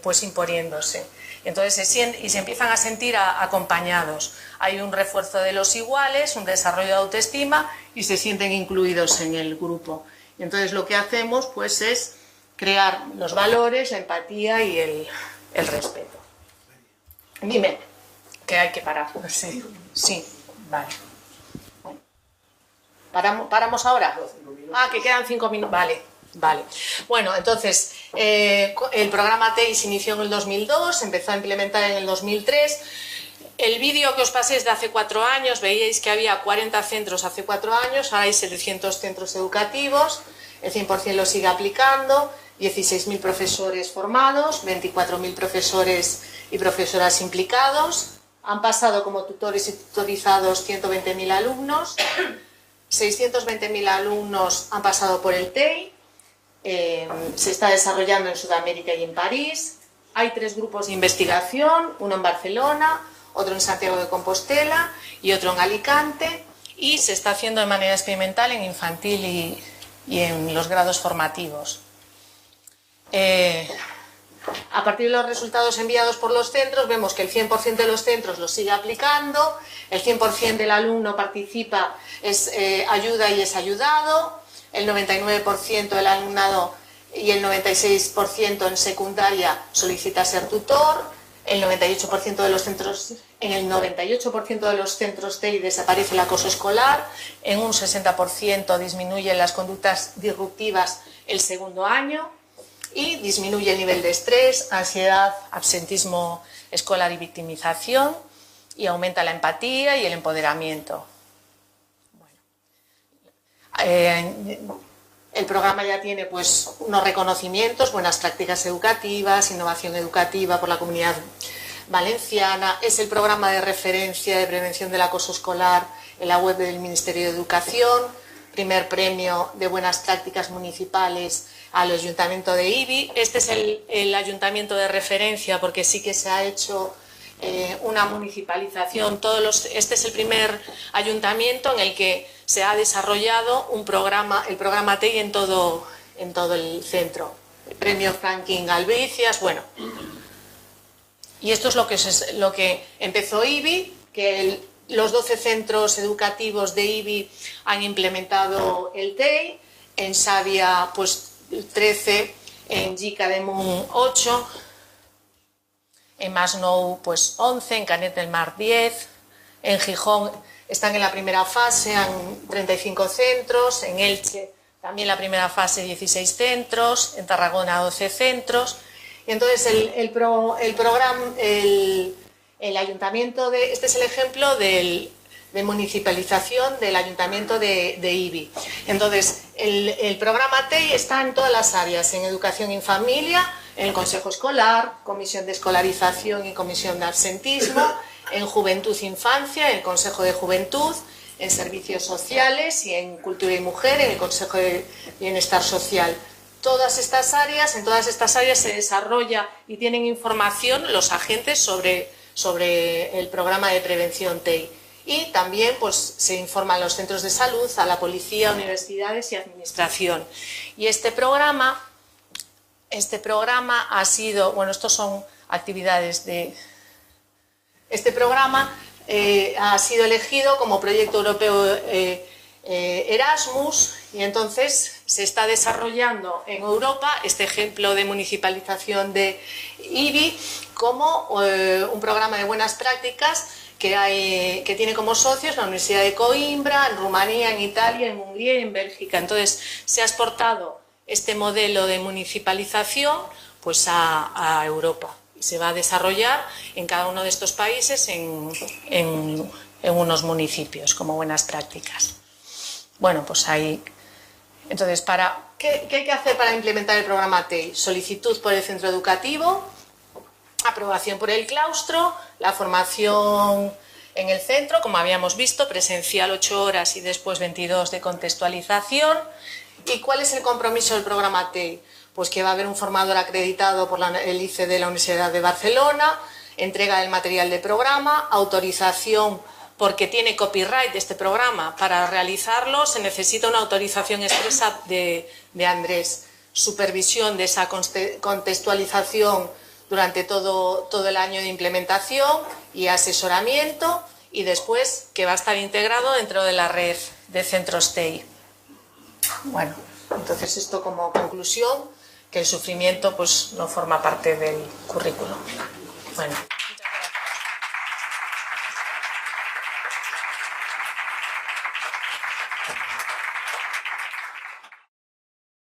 pues imponiéndose. Entonces se empiezan a sentir acompañados. Hay un refuerzo de los iguales, un desarrollo de autoestima, y se sienten incluidos en el grupo. Y entonces lo que hacemos pues es crear los valores, la empatía y el respeto. Dime, que hay que parar. Sí, vale. Bueno, ¿paramos ahora? Ah, que quedan 5 minutos. Vale. Bueno, entonces, el programa TEI se inició en el 2002, se empezó a implementar en el 2003. El vídeo que os pasé es de hace 4 años, veíais que había 40 centros hace 4 años, ahora hay 700 centros educativos, el 100% lo sigue aplicando, 16.000 profesores formados, 24.000 profesores y profesoras implicados, han pasado como tutores y tutorizados 120.000 alumnos, 620.000 alumnos han pasado por el TEI, se está desarrollando en Sudamérica y en París, hay 3 grupos de investigación, uno en Barcelona, otro en Santiago de Compostela y otro en Alicante, y se está haciendo de manera experimental en infantil y en los grados formativos. A partir de los resultados enviados por los centros, vemos que el 100% de los centros los sigue aplicando, el 100% del alumno participa, ayuda y es ayudado, el 99% del alumnado y el 96% en secundaria solicita ser tutor, el 98% de los centros, en el 98% de los centros TEI desaparece el acoso escolar, en un 60% disminuyen las conductas disruptivas el segundo año, y disminuye el nivel de estrés, ansiedad, absentismo escolar y victimización, y aumenta la empatía y el empoderamiento. El programa ya tiene pues unos reconocimientos, buenas prácticas educativas, innovación educativa por la Comunidad Valenciana, es el programa de referencia de prevención del acoso escolar en la web del Ministerio de Educación, primer premio de buenas prácticas municipales al Ayuntamiento de Ibi. Este es el ayuntamiento de referencia porque sí que se ha hecho una municipalización. Este es el primer ayuntamiento en el que se ha desarrollado el programa TEI en todo el centro. El premio Franklin Galvicias, bueno. Y esto es lo que empezó Ibi, que los 12 centros educativos de Ibi han implementado el TEI, en Xàbia pues 13, en Llica de Munt 8, en Masnou pues 11, en Canet del Mar 10, en Gijón están en la primera fase, en 35 centros, en Elche también la primera fase 16 centros, en Tarragona 12 centros. Y entonces el ayuntamiento este es el ejemplo de municipalización del ayuntamiento de Ibi. Entonces el programa TEI está en todas las áreas, en educación y familia, en el consejo escolar, comisión de escolarización y comisión de absentismo, en juventud e infancia, en el consejo de juventud, en servicios sociales y en cultura y mujer, en el consejo de bienestar social. En todas estas áreas se desarrolla y tienen información los agentes sobre el programa de prevención TEI. Y también pues, se informa a los centros de salud, a la policía, universidades y administración. Y este programa ha sido, bueno, estos son actividades de... Este programa ha sido elegido como proyecto europeo Erasmus y entonces se está desarrollando en Europa este ejemplo de municipalización de Ibi como un programa de buenas prácticas que tiene como socios la Universidad de Coimbra, en Rumanía, en Italia, en Hungría y en Bélgica. Entonces se ha exportado este modelo de municipalización pues a Europa y se va a desarrollar en cada uno de estos países en unos municipios como buenas prácticas. Bueno, pues ahí. Entonces, ¿qué hay que hacer para implementar el programa TEI? Solicitud por el centro educativo, aprobación por el claustro, la formación en el centro, como habíamos visto, presencial 8 horas y después 22 de contextualización. ¿Y cuál es el compromiso del programa TEI? Pues que va a haber un formador acreditado por el ICE de la Universidad de Barcelona, entrega del material de programa, autorización porque tiene copyright este programa. Para realizarlo se necesita una autorización expresa de Andrés, supervisión de esa contextualización durante todo el año de implementación y asesoramiento y después que va a estar integrado dentro de la red de centros TEI. Bueno, entonces esto como conclusión, que el sufrimiento pues no forma parte del currículum. Bueno.